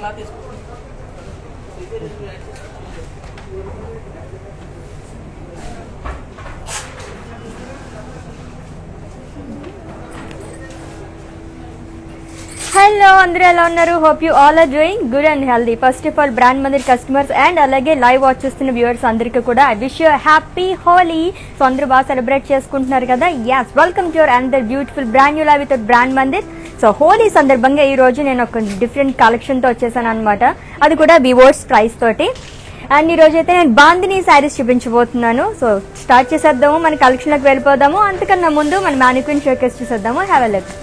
Hello అందరూ ఎలా ఉన్నారు? Hope you all are doing good and healthy. First of all Brand Mandir customers and అలాగే live watch చేస్తున్న viewers అందరికీ కూడా I wish you happy Holi. So అందరూ బాగా సెలబ్రేట్ చేసుకుంటున్నారు కదా. Yes, welcome to your another beautiful brand new live with Brand Mandir. So Holi సందర్భంగా ఈ రోజు నేను ఒక డిఫరెంట్ కలెక్షన్తో వచ్చేసాను అనమాట. అది కూడా వివోర్స్ ప్రైస్ తోటి. అండ్ ఈ రోజు అయితే నేను బాందిని శారీస్ చూపించబోతున్నాను. సో స్టార్ట్ చేసేద్దాము, మన కలెక్షన్లోకి వెళ్ళిపోదాము. అంతకన్నా ముందు మన మ్యానిక్విన్ షోకేస్ చూసేద్దాము. Have a look.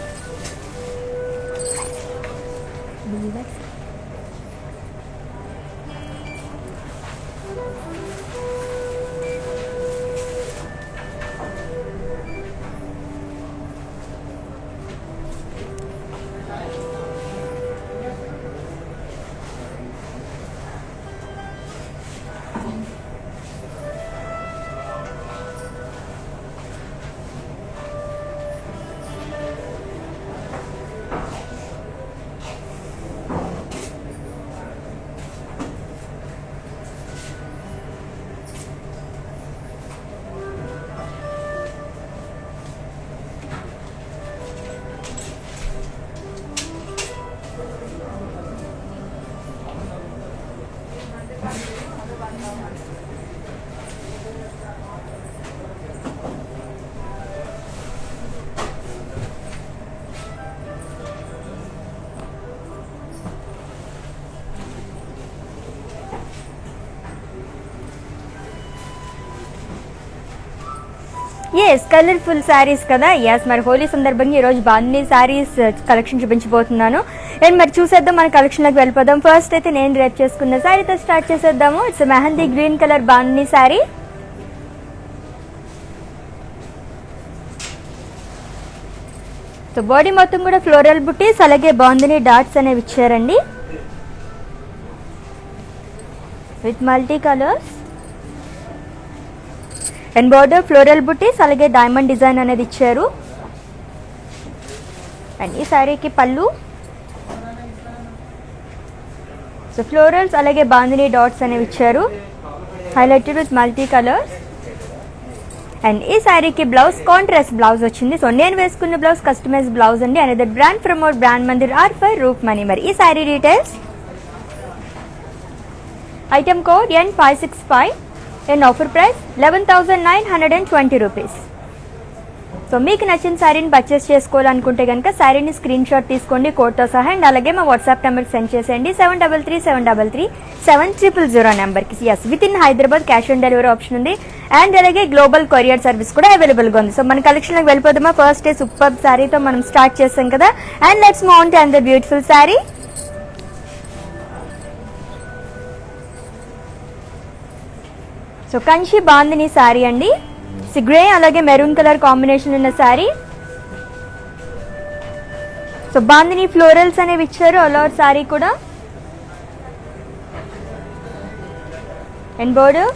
Yes, colourful saris కదా. ఎస్, మరి హోలీ సందర్భంగా ఈరోజు బాందిని శారీస్ కలెక్షన్ చూపించబోతున్నాను. అండ్ మరి చూసేద్దాం, మన కలెక్షన్లోకి వెళ్ళిపోదాం. ఫస్ట్ అయితే నేను రేట్ చేసుకున్న శారీతో స్టార్ట్ చేసేద్దాము. It's mehndi green colour bandhani sari. So body మొత్తం కూడా ఫ్లోరల్ బుటీస్ అలాగే బాందిని డాట్స్ అనేవి ఇచ్చారండి with multi colours. And border floral butis అలాగే డైమండ్ డిజైన్ అనేది ఇచ్చారు. అండ్ ఈ శారీకి పళ్ళు. సో ఫ్లోరల్స్ అలాగే బాందిని డాట్స్ అనేవి ఇచ్చారు, highlighted with multi colours. And ఈ శారీకి బ్లౌజ్ కాంట్రాస్ట్ బ్లౌజ్ వచ్చింది. సో నేను వేసుకున్న బ్లౌజ్ కస్టమైజ్ బ్లౌజ్ అండి. Another brand from our brand Mandir are for Roop Mani. మరి ఈ sari details, item code N565 and offer price 11,920 rupees. So మీకు నచ్చిన శారీని పర్చేస్ చేసుకోవాలనుకుంటే కనుక శారీని స్క్రీన్ షాట్ తీసుకోండి కోడ్తో సహా. అండ్ అలాగే మా వాట్సాప్ నెంబర్కి సెండ్ చేసేయండి 7337337000 నెంబర్కి. Yes, with in Hyderabad cash on delivery option ఉంది. అండ్ అలాగే గ్లోబల్ కొరియర్ సర్వీస్ కూడా అవైలబుల్గా ఉంది. సో మన కలెక్షన్లోకి వెళ్ళిపోదామా. ఫస్ట్ డే సూపర్ శారీతో మనం స్టార్ట్ చేస్తాం కదా. And let's move on to another beautiful sari. So Kanchi bandhani sari అండి. గ్రే అలాగే మెరూన్ కలర్ కాంబినేషన్ ఉన్న శారీ. సో బాందిని ఫ్లోరల్స్ అనేవి ఇచ్చారు ఆల్ ఓవర్ శారీ కూడా. అండ్ బోర్డర్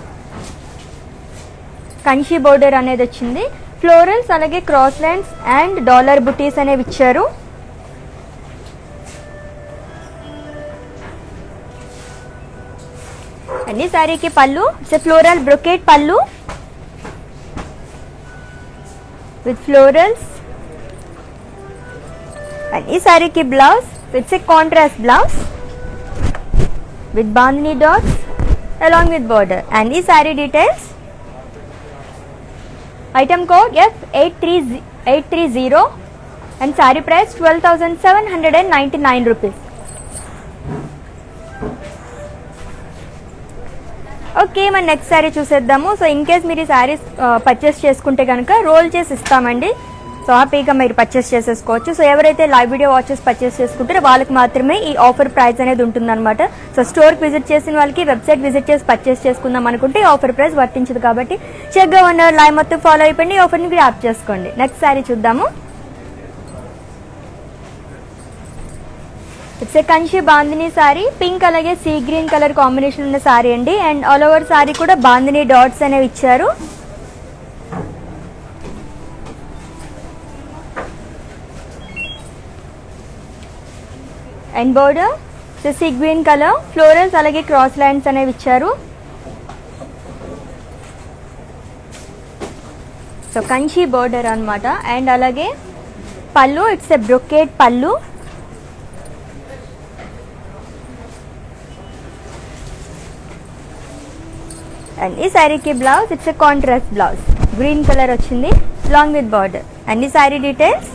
కంచి బోర్డర్ అనేది వచ్చింది. ఫ్లోరల్స్ అలాగే క్రాస్ లైన్స్ అండ్ డాలర్ బుటీస్ అనేవి ఇచ్చారు. అండ్ ఈ శారీకి పళ్ళు, ఇట్స్ ఫ్లోరల్ బ్రొకేట్ పళ్ళు విత్ ఫ్లోరల్స్. అండ్ ఈ శారీకి blouse, it's contrast blouse with bandhani dots along with border. And ఈ sari details, item code F830 and sari price 12,799 rupees. Okay, మన నెక్స్ట్ శారీ చూసేద్దాము. సో ఇన్ కేస్ మీరు ఈ శారీస్ పర్చేస్ చేసుకుంటే కనుక రోల్ చేసి ఇస్తామండి. సో హ్యాపీగా మీరు పర్చేస్ చేసేసుకోవచ్చు. సో ఎవరైతే లైవ్ వీడియో వాచెస్ పర్చేస్ చేసుకుంటారో వాళ్ళకి మాత్రమే ఈ ఆఫర్ ప్రైస్ అనేది ఉంటుందన్నమాట. సో స్టోర్కి విజిట్ చేసిన వాళ్ళకి వెబ్సైట్ విజిట్ చేసి పర్చేస్ చేసుకుందాం అనుకుంటే ఈ ఆఫర్ ప్రైస్ వర్తించదు. కాబట్టి చెక్గా ఉన్న లైవ్ మొత్తం ఫాలో అయిపోయింది, ఈ ఆఫర్ని గ్రాప్ చేసుకోండి. నెక్స్ట్ శారీ చూద్దాము. It's A Kanchi bandhani sari. Pink అలాగే సీ గ్రీన్ కలర్ కాంబినేషన్ ఉన్న శారీ అండి. అండ్ ఆల్ ఓవర్ శారీ కూడా బాందిని డాట్స్ అనేవి ఇచ్చారు. And border so sea green colour florals అలాగే క్రాస్ లైన్స్ అనేవి ఇచ్చారు. సో కంచి బోర్డర్ అన్నమాట. అండ్ అలాగే పళ్ళు it's a brocade pallu. And ఈ శారీకి blouse it's a contrast blouse green colour వచ్చింది లాంగ్ విత్ బార్డర్. అండ్ ఈ sari details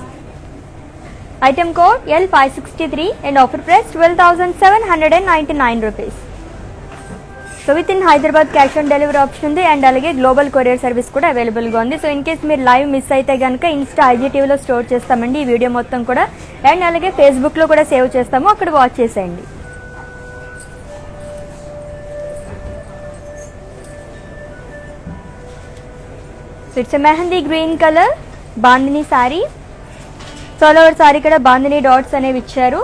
item code L563 and offer price 12,799 rupees. So with in Hyderabad cash on delivery option ఉంది. And అలాగే global courier service కూడా అవైలబుల్గా ఉంది. So in case మీరు live miss అయితే కనుక ఇన్స్టా IGTVలో స్టోర్ చేస్తామండి ఈ వీడియో మొత్తం కూడా. అండ్ అలాగే ఫేస్బుక్లో కూడా సేవ్ చేస్తాము, అక్కడ వాచ్ చేసేయండి. So it's mehndi green colour bandhani sari. So all over sari కూడా బాందిని డాట్స్ అనేవి ఇచ్చారు.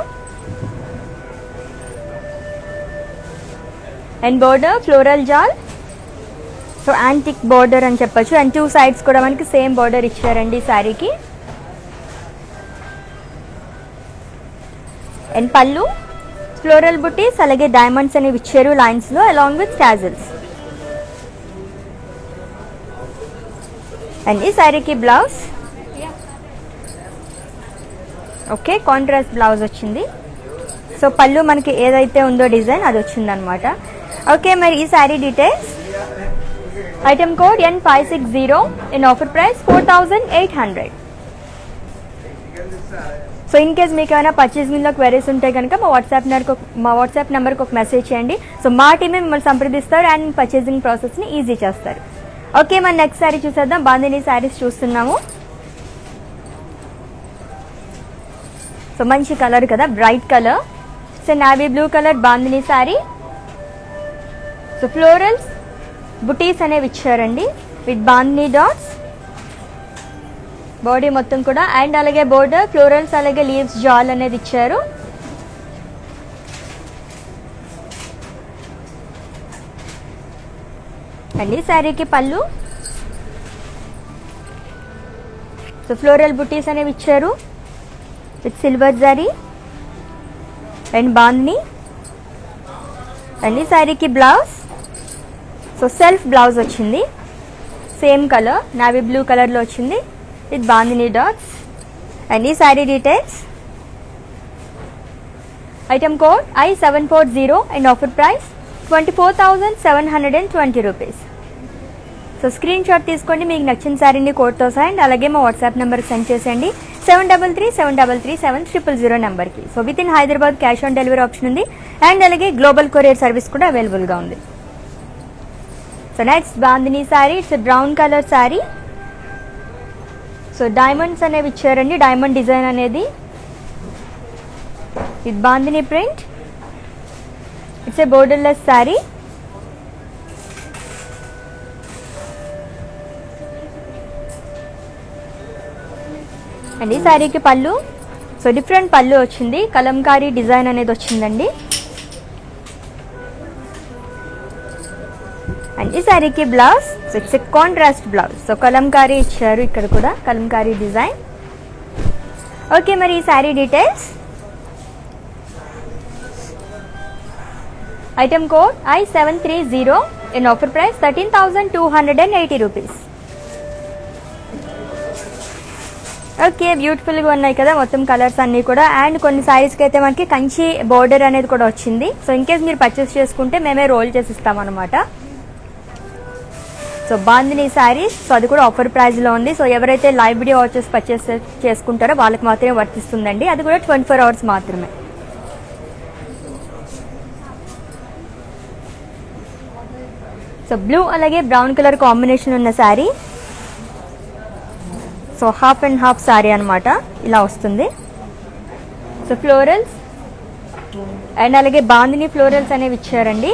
అండ్ బోర్డర్ ఫ్లోరల్ జాల్. సో యాంటిక్ బోర్డర్ అని చెప్పొచ్చు. అండ్ 2 సైడ్స్ కూడా మనకి సేమ్ బోర్డర్ ఇచ్చారండి శారీకి. అండ్ పళ్ళు ఫ్లోరల్ బుటీస్ అలాగే డైమండ్స్ అనేవి ఇచ్చారు లైన్స్లో అలాంగ్ విత్ టాజిల్స్. అండ్ ఈ శారీకి బ్లౌజ్ ఓకే కాంట్రాస్ట్ బ్లౌజ్ వచ్చింది. సో పళ్ళు మనకి ఏదైతే ఉందో డిజైన్ అది వచ్చిందనమాట. ఓకే మరి ఈ sari details item code N560 in offer price 4,800. So in case మీకు ఏమైనా పర్చేసింగ్లో క్వెరీస్ ఉంటే కనుక మా వాట్సాప్ నెంబర్కి ఒక మెసేజ్ చేయండి. సో మా టీమే మిమ్మల్ని సంప్రదిస్తారు అండ్ పర్చేసింగ్ ప్రాసెస్ని ఈజీ చేస్తారు. ఓకే మన నెక్స్ట్ శారీ చూసేద్దాం. బాందిని శారీస్ చూస్తున్నాము. సో మంచి కలర్ కదా bright colour. So navy blue colour bandhani sari. So florals బుటీస్ అనేవి ఇచ్చారండి విత్ బాందిని డాట్స్ బాడీ మొత్తం కూడా. అండ్ అలాగే బోర్డర్ ఫ్లోరల్స్ అలాగే లీవ్స్ జాల్ అనేది ఇచ్చారు. అండ్ ఈ శారీకి పళ్ళు సో ఫ్లోరల్ బుటీస్ అనేవి ఇచ్చారు with silver zari and bandhani. And ఈ శారీకి బ్లౌజ్ సో సెల్ఫ్ బ్లౌజ్ వచ్చింది సేమ్ కలర్ నావీ బ్లూ కలర్లో వచ్చింది విత్ బాందిని డాట్స్. అండ్ ఈ sari details item code I740 and offer price 24,720 rupees. So screen shot తీసుకోండి మీకు నచ్చిన శారీని కోడ్తో సహా. అండ్ అలాగే మా వాట్సాప్ నెంబర్కి సెండ్ చేసేయండి 7337337000 నెంబర్కి. So with in Hyderabad cash on delivery option ఉంది. అండ్ అలాగే గ్లోబల్ కొరియర్ సర్వీస్ కూడా అవైలబుల్గా ఉంది. So next bandhani sari it's brown colour sari. So diamonds అనేవి ఇచ్చారండి డైమండ్ డిజైన్ అనేది with bandhani print. It's a borderless sari. And ఈ శారీకి పళ్ళు సో డిఫరెంట్ పళ్ళు వచ్చింది కలంకారీ డిజైన్ అనేది వచ్చిందండి. అండ్ ఈ శారీకి blouse so it's a contrast blouse. So Kalamkari ఇచ్చారు ఇక్కడ కూడా కలంకారీ డిజైన్. ఓకే మరి ఈ sari details item code I730 in offer price 13,280 rupees. Okay బ్యూటిఫుల్గా ఉన్నాయి కదా మొత్తం కలర్స్ అన్నీ కూడా. అండ్ కొన్ని శారీస్కి అయితే మనకి కంచి బోర్డర్ అనేది కూడా వచ్చింది. సో ఇన్ కేస్ మీరు పర్చేస్ చేసుకుంటే మేమే రోల్ చేసి ఇస్తామన్నమాట. సో బాందిని శారీస్ సో అది కూడా ఆఫర్ ప్రైస్లో ఉంది. సో ఎవరైతే లైవ్ వీడియో వాచెస్ పర్చేస్ చేసుకుంటారో వాళ్ళకి మాత్రమే వర్తిస్తుందండి. అది కూడా 24 hours మాత్రమే. సో బ్లూ అలాగే బ్రౌన్ కలర్ కాంబినేషన్ ఉన్న sari. So half and half sari అనమాట ఇలా వస్తుంది. సో ఫ్లోరల్స్ అండ్ అలాగే బాందిని ఫ్లోరల్స్ అనేవి ఇచ్చారండి.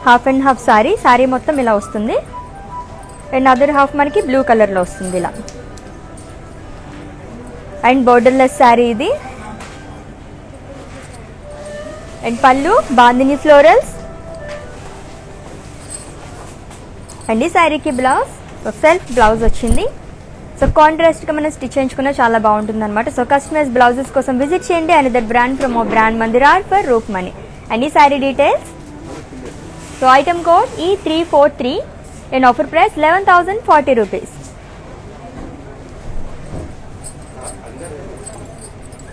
Half and half sari sari మొత్తం ఇలా వస్తుంది. అండ్ అదర్ హాఫ్ మనకి బ్లూ కలర్లో వస్తుంది ఇలా. అండ్ బోర్డర్లెస్ శారీ ఇది. అండ్ పళ్ళు బాందిని ఫ్లోరల్స్. అండ్ ఈ శారీకి బ్లౌజ్ సో సెల్ఫ్ బ్లౌజ్ వచ్చింది సో కాంట్రాస్ట్గా మనం స్టిచ్ చేయించుకున్న చాలా బాగుంటుంది అనమాట. సో కస్టమైజ్ బ్లౌజెస్ కోసం విజిట్ చేయండి. And that brand from brand Mandir are for Roop money. And ఈ sari details. So item code E343 and offer price 11,040 rupees.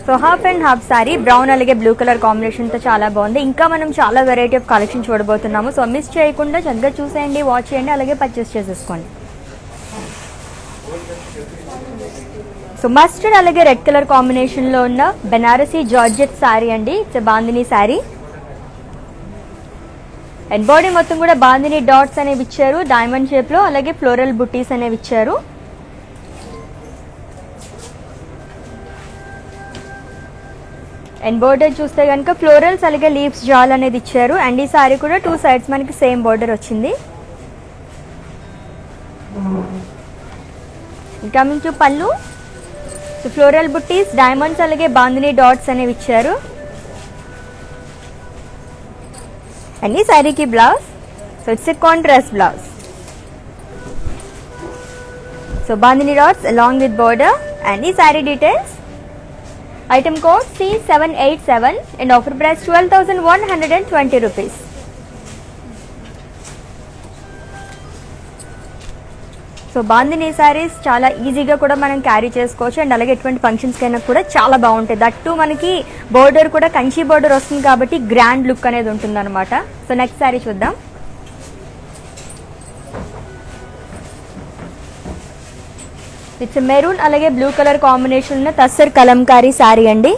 So half and half sari brown అలాగే బ్లూ కలర్ కాంబినేషన్తో చాలా బాగుంది. ఇంకా మనం చాలా వెరైటీ ఆఫ్ కలెక్షన్ చూడబోతున్నాము. సో మిస్ చేయకుండా చక్కగా చూసేయండి, వాచ్ చేయండి, అలాగే పర్చేస్ చేసేసుకోండి. సో మస్టర్డ్ అలాగే రెడ్ కలర్ కాంబినేషన్లో ఉన్న బెనారసీ జార్జెట్ శారీ అండి. It's bandhini sari. And body మొత్తం కూడా బాందినీ డాట్స్ అనేవి ఇచ్చారు డైమండ్ షేప్లో, అలాగే ఫ్లోరల్ బుట్టీస్ అనేవి ఇచ్చారు. అండ్ బోర్డర్ చూస్తే కనుక ఫ్లోరల్స్ అలాగే లీవ్స్ జాల్ అనేది ఇచ్చారు. అండ్ ఈ సారీ కూడా 2 సైడ్స్ మనకి సేమ్ బోర్డర్ వచ్చింది. కమింగ్ టు పళ్ళు. సో ఫ్లోరల్ బుట్టీస్, డైమండ్స్ అలాగే బాందినీ డాట్స్ అనేవి ఇచ్చారు. అండ్ ఈ సారీకి blouse. So it's a contrast blouse. So bandhini dots along with border. And ఈ sorry details. Item code C787 and offer price 12,120 rupees. So bandhini saris చాలా ఈజీగా కూడా మనం క్యారీ చేసుకోవచ్చు. అండ్ అలాగే ఎటువంటి ఫంక్షన్స్కి అయినా కూడా చాలా బాగుంటాయి. దట్టు మనకి బోర్డర్ కూడా కంచి బోర్డర్ వస్తుంది కాబట్టి గ్రాండ్ లుక్ అనేది ఉంటుంది అనమాట. సో నెక్స్ట్ సారీ చూద్దాం. ఇట్స్ మెరూన్ అలాగే బ్లూ కలర్ కాంబినేషన్ ఉన్న తస్సర్ కలంకారీ శారీ అండి.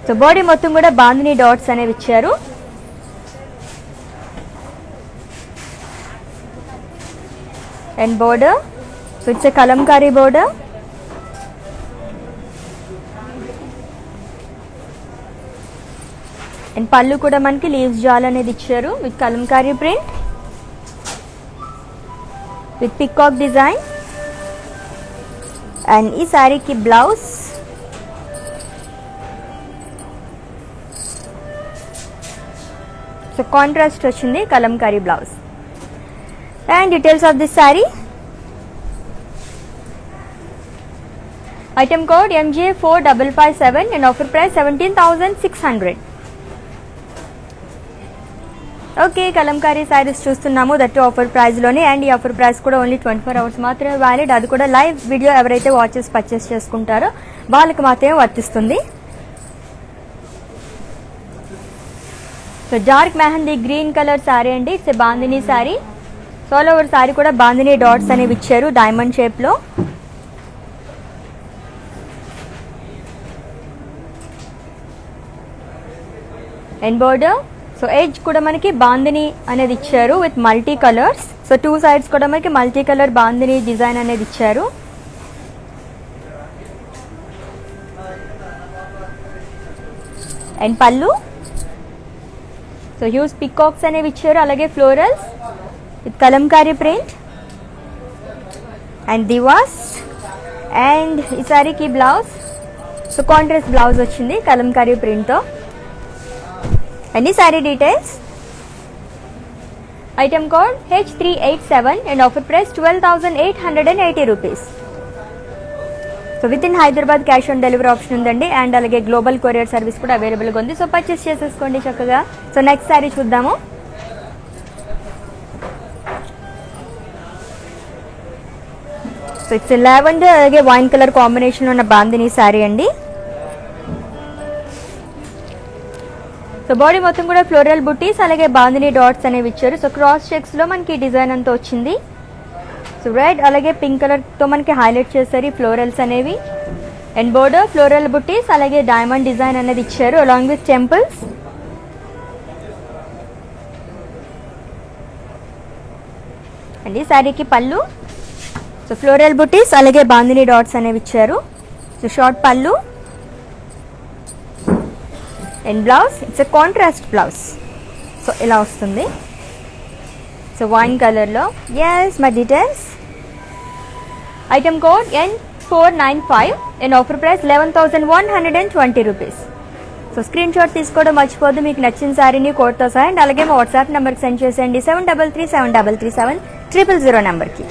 సో బాడీ మొత్తం కూడా బాందినీ డాట్స్ అనేవి ఇచ్చారు. And border. So it's a Kalamkari border. And పళ్ళు కూడా మనకి లీవ్స్ జాల్ అనేది ఇచ్చారు with kalamkari print with peacock design. And ఈ శారీకి బ్లౌజ్. సో కాంట్రాస్ట్ వచ్చింది Kalamkari blouse. And details of this sari. Item code MJ4557 and offer price 17,600. Okay, Kalamkari saris చూస్తున్నాము, దట్టు ఆఫర్ ప్రైస్లోనే. అండ్ ఈ ఆఫర్ ప్రైస్ కూడా ఓన్లీ 24 అవర్స్ మాత్రమే వ్యాలిడ్. అది కూడా లైవ్ వీడియో ఎవరైతే వాచెస్ పర్చేస్ చేసుకుంటారో వాళ్ళకి మాత్రమే వర్తిస్తుంది. So dark mehndi green colour sari అండి. It's bandhini sari. So all over sari కూడా బాందినీ డాట్స్ అనేవి ఇచ్చారు డైమండ్ షేప్లో. And border. సో ఎడ్జ్ కూడా మనకి బాందినీ అనేది ఇచ్చారు with multi colours. So 2 sides కూడా మనకి మల్టీ కలర్ బాందినీ డిజైన్ అనేది ఇచ్చారు. అండ్ పళ్ళు. సో హ్యూజ్ పికాక్స్ అనేవి ఇచ్చారు, అలాగే florals with kalamkari print and divas. And ఈ సారీకి బ్లౌజ్. సో కాంట్రాస్ట్ బ్లౌజ్ వచ్చింది కలంకారీ ప్రింట్తో. అండ్ ఈ sorry details. Item code H387 and offer price 12,880 rupees. So with in Hyderabad cash on delivery option ఉందండి. అండ్ అలాగే గ్లోబల్ కొరియర్ సర్వీస్ కూడా అవైలబుల్గా ఉంది. సో పర్చేస్ చేసేసుకోండి చక్కగా. సో నెక్స్ట్ సారీ చూద్దాము. సో ఇట్స్ లావెండర్ అలాగే వైన్ కలర్ కాంబినేషన్ ఉన్న బాందినీ శారీ అండి. సో బాడీ మొత్తం కూడా ఫ్లోరల్ బుట్టీస్ అలాగే బాందినీ డాట్స్ అనేవి ఇచ్చారు. సో క్రాస్ చెక్స్లో మనకి డిజైన్ అంతా వచ్చింది. సో రెడ్ అలాగే పింక్ కలర్తో మనకి హైలైట్ చేశారు ఈ ఫ్లోరల్స్ అనేవి. అండ్ బోర్డర్ ఫ్లోరల్ బుట్టీస్ అలాగే డైమండ్ డిజైన్ అనేది ఇచ్చారు అలాంగ్ విత్ టెంపుల్స్. అండ్ ఈ శారీకి పళ్ళు. సో ఫ్లోరల్ బుట్టీస్ అలాగే బాందినీ డాట్స్ అనేవి ఇచ్చారు. సో షార్ట్ పళ్ళు. And blouse. It's a contrast blouse. So ఇలా వస్తుంది. సో వైన్ కలర్లో. Yes my details. Item code N495 and offer price 11,120 rupees. So screenshot తీసుకోవడం మర్చిపోద్దు. మీకు నచ్చిన శారీని కోడ్తో సహా అండ్ అలాగే మా వాట్సాప్ నెంబర్కి సెండ్ చేసేయండి 7337337000 నెంబర్కి.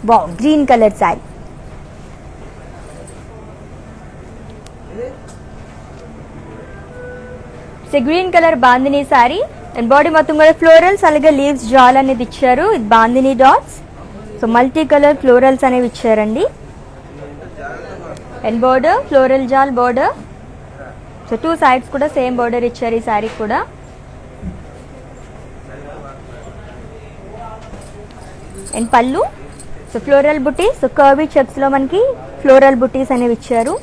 Wow, green colour sari. Green colour bandhini sari and body మొత్తం కూడా ఫ్లోరల్స్ అలాగే లీవ్స్ జాల్ అనేది ఇచ్చారు. ఇది bandhini dots. So multi colour florals అనేవి ఇచ్చారండి. అండ్ బోర్డర్ ఫ్లోరల్ జాల్ బోర్డర్. సో 2 సైడ్స్ కూడా సేమ్ బోర్డర్ ఇచ్చారు ఈ శారీ కూడా. అండ్ పళ్ళు so floral butis. So curvy checks లో మనకి ఫ్లోరల్ బుటీస్ అనేవి ఇచ్చారు.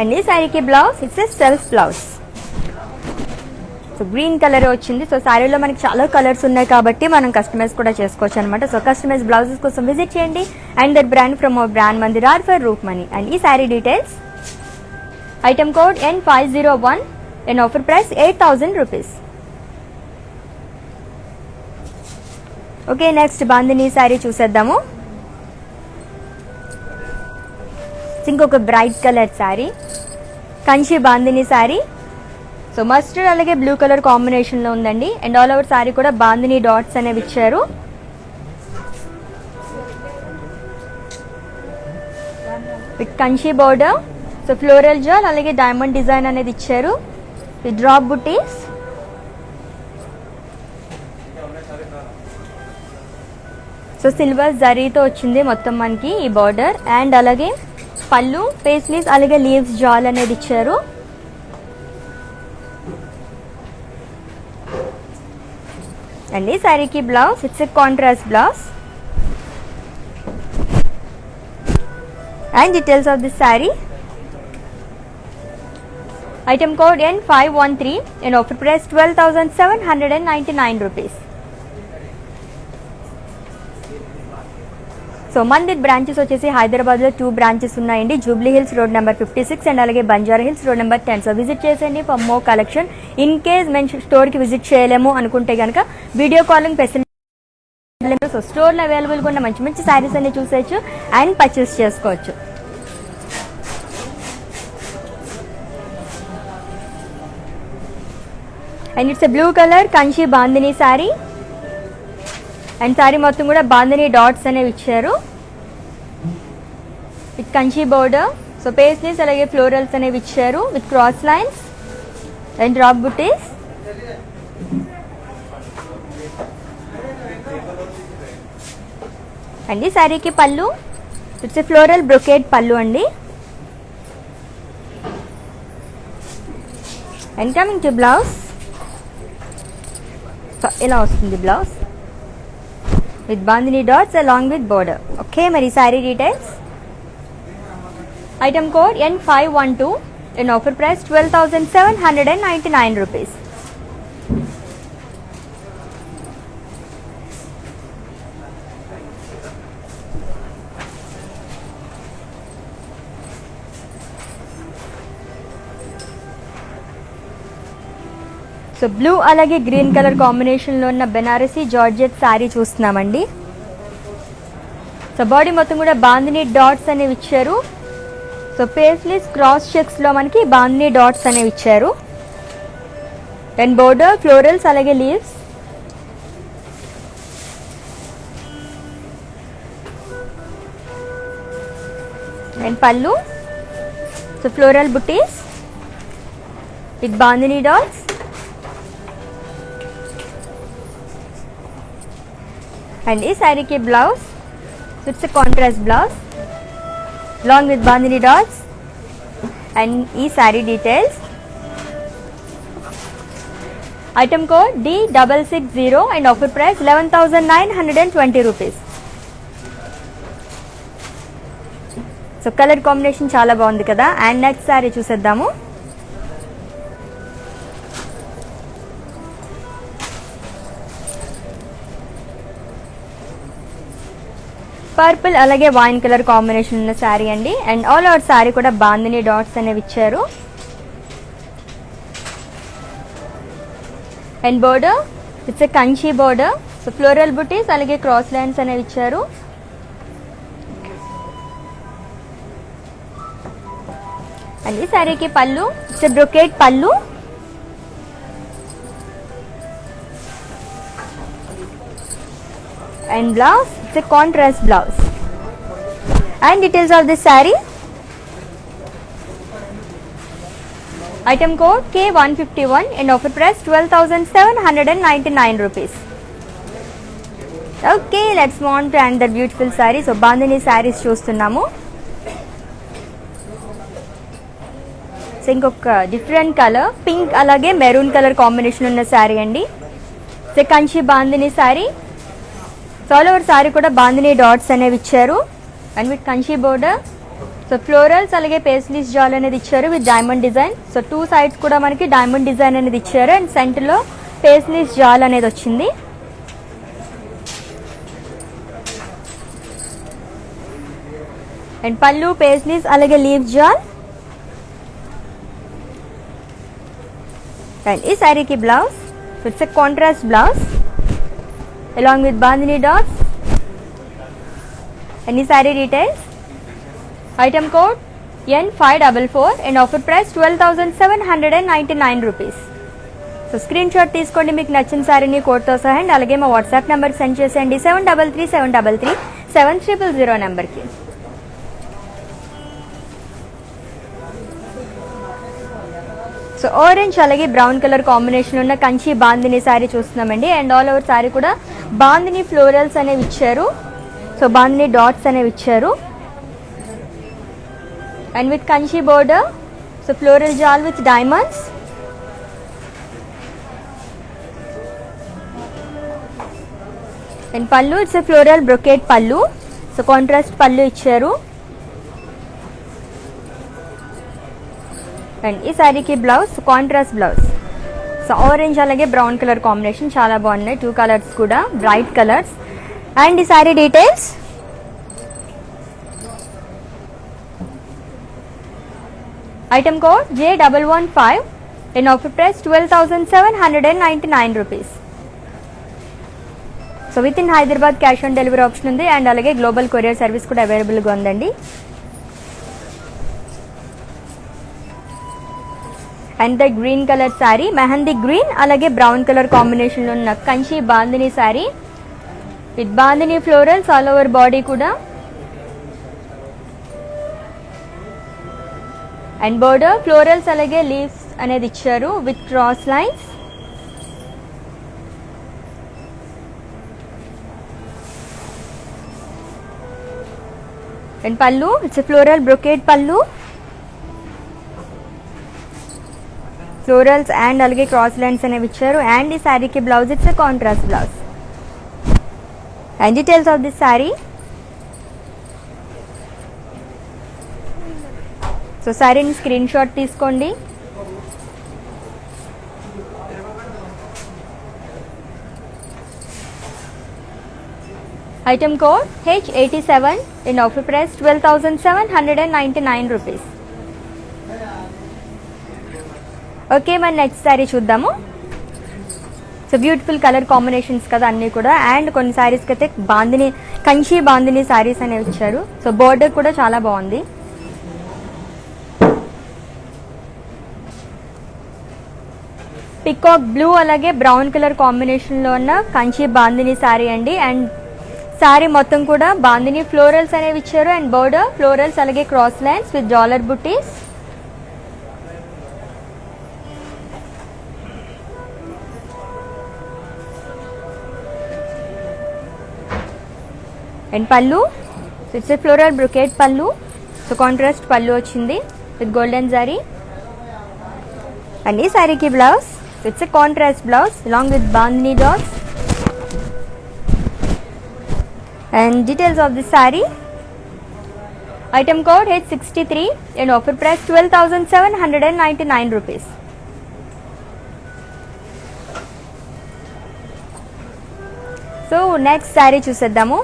అండ్ ఈ శారీకి blouse it's self blouse. So green colour వచ్చింది. సో శారీలో మనకి చాలా కలర్స్ ఉన్నాయి కాబట్టి మనం కస్టమైజ్ కూడా చేసుకోవచ్చు అనమాట. సో కస్టమైజ్ బ్లౌజెస్ కోసం విజిట్ చేయండి and that brand from our brand Mandir are for Roop money. And ఈ sari details item code N501 and offer price 8000 rupees. Okay, next bandhini sari చూసేద్దాము. ఇంకొక bright colour sari Kanchi bandhini sari. So mustard అలాగే బ్లూ కలర్ కాంబినేషన్లో ఉందండి. అండ్ ఆల్ ఓవర్ శారీ కూడా bandhini dots అనేవి ఇచ్చారు. With Kanchi border. So floral జాల్ అలాగే డైమండ్ డిజైన్ అనేది ఇచ్చారు. With drop butis. So silver జరీతో వచ్చింది మొత్తం మనకి ఈ బార్డర్. అండ్ అలాగే పళ్ళు పేస్లీస్ అలాగే లీవ్స్ జాల్ అనేది ఇచ్చారు. అండ్ ఈ శారీకి blouse it's contrast blouse. And details of this sari item code N513 and offer price 12,799 rupees. So Mandir branches వచ్చేసి హైదరాబాద్లో 2 బ్రాంచెస్ ఉన్నాయండి. Jubilee Hills road number 56 and అలాగే Banjara Hills road number 10. So visit చేసేయండి for more collection. In case మేము స్టోర్కి visit చేయలేము అనుకుంటే కనుక వీడియో కాలింగ్ ఫెసిలిటీ. సో స్టోర్లో అవైలబుల్గా ఉన్న మంచి మంచి శారీస్ అన్ని చూసేయచ్చు అండ్ పర్చేస్ చేసుకోవచ్చు. And it's blue colour Kanchi bandhini sari. And sari మొత్తం కూడా బాందినీ డాట్స్ అనేవి ఇచ్చారు with Kanchi border. So paisleys అలాగే ఫ్లోరల్స్ అనేవి ఇచ్చారు with cross lines and drop buttis. And ఈ శారీకి పళ్ళు ఇట్స్ ఫ్లోరల్ బ్రొకేడ్ పళ్ళు అండి. అండ్ కమింగ్ టు బ్లౌజ్ ఇలా వస్తుంది blouse with bandhini dots along with border. Okay, మరి sari details item code N512 and offer price 12,799 rupees. So blue అలాగే green colour కాంబినేషన్లో ఉన్న బెనారసీ జార్జెట్ శారీ చూస్తున్నామండి. సో బాడీ మొత్తం కూడా బాందినీ డాట్స్ అనేవి ఇచ్చారు. సో పేస్లీస్ క్రాస్ చెక్స్లో మనకి బాందినీ డాట్స్ అనేవి ఇచ్చారు. అండ్ బోర్డర్ ఫ్లోరల్స్ అలాగే లీవ్స్. అండ్ పళ్ళు so floral buttis with bandhini dots. And ఈ శారీకి blouse it's contrast blouse along with bandhani dots. And ఈ sari details item code D660 and offer price 11,920 rupees. So colour combination చాలా బాగుంది కదా. And next sari చూసేద్దాము. Purple అలాగే wine colour combination ఉన్న శారీ అండి. అండ్ ఆల్ ఓవర్ శారీ కూడా బాందినీ డాట్స్ అనేవి ఇచ్చారు. And border it's a Kanchi border. So floral butis అలాగే క్రాస్ లైన్స్ అనేవి ఇచ్చారు. అండ్ ఈ శారీకి పళ్ళు ఇట్స్ బ్రొకేట్ పళ్ళు and blouse, it's a contrast blouse. And details of this saree. Item code K151 and offer price 12,799 rupees. Okay, let's move on to another beautiful saree. So bandhani sarees చూస్తున్నాము. So ఇంకొక different colour pink అలాగే maroon colour combination ఉన్న శారీ అండి. So Kanchi bandhani sari. So all over sari కూడా bandhani dots అనేవి ఇచ్చారు and with Kanchi border. So florals అలాగే paisleys జాల్ అనేది ఇచ్చారు with diamond design. So two sides కూడా మనకి డైమండ్ డిజైన్ అనేది ఇచ్చారు అండ్ సెంటర్లో పేస్లీస్ జాల్ అనేది వచ్చింది. అండ్ పళ్ళు పేస్లీస్ అలాగే లీవ్ జాల్. అండ్ ఈ శారీకి blouse it's a contrast blouse along with bandhani dots. And this saree details. Item code N544 and offer price 12,799 rupees. So screenshot తీసుకోండి మీకు నచ్చిన సారీని కోడ్తో సహా అండ్ అలాగే మా వాట్సాప్ నెంబర్కి సెండ్ చేసేయండి 733733 నెంబర్కి. సో ఆరెంజ్ అలాగే బ్రౌన్ కలర్ కాంబినేషన్ ఉన్న కంచి బాందిని శారీ చూస్తున్నామండి. అండ్ ఆల్ ఓవర్ శారీ కూడా బాందిని ఫ్లోరల్స్ అనేవి ఇచ్చారు. సో బాందిని డాట్స్ అనేవి ఇచ్చారు and with Kanchi border. So floral jaal with diamonds. And pallu it's a floral brocade pallu. So contrast pallu ఇచ్చారు. అండ్ ఈ శారీకి blouse contrast blouse. So orange అలాగే బ్రౌన్ కలర్ కాంబినేషన్ చాలా బాగున్నాయి. టూ కలర్స్ కూడా బ్రైట్ కలర్స్. అండ్ ఈ sari details. Item code J115 and offer price 12,799 rupees. So with in Hyderabad cash on delivery option ఉంది and అలాగే గ్లోబల్ కొరియర్ సర్వీస్ కూడా అవైలబుల్గా ఉందండి. And the green colour sari mehndi green అలాగే బ్రౌన్ కలర్ కాంబినేషన్లో ఉన్న Kanchi bandhani sari with bandhani florals all over body కూడా. And border florals అలాగే లీవ్స్ అనేది ఇచ్చారు with cross lines. And pallu it's floral brocade పళ్ళు. ఫ్లోరల్స్ అండ్ అలాగే క్రాస్ లైన్స్ అనేవి ఇచ్చారు. అండ్ ఈ శారీకి blouse it's a contrast blouse. And details of this sari. So శారీని స్క్రీన్ షాట్ తీసుకోండి. Item code H87 in offer price 12,799 rupees. Okay, మరి next sari చూద్దాము. సో బ్యూటిఫుల్ కలర్ కాంబినేషన్స్ కదా అన్నీ కూడా. అండ్ కొన్ని శారీస్కి అయితే బాందిని కంచి బాందిని శారీస్ అనేవి ఇచ్చారు. సో బోర్డర్ కూడా చాలా బాగుంది. పికాక్ బ్లూ అలాగే బ్రౌన్ కలర్ కాంబినేషన్లో ఉన్న కంచి బాందిని శారీ అండి. అండ్ శారీ మొత్తం కూడా బాందిని ఫ్లోరల్స్ అనేవి ఇచ్చారు. అండ్ బోర్డర్ ఫ్లోరల్స్ అలాగే cross lines with dollar buttis. And pallu it's a floral brocade pallu. So contrast పళ్ళు వచ్చింది విత్ గోల్డెన్ జరీ. అండ్ ఈ శారీకి blouse it's a contrast blouse along with bandhani dots. And details of this sari. Item code H63 and offer price 12,799 rupees. So next sari చూసేద్దాము.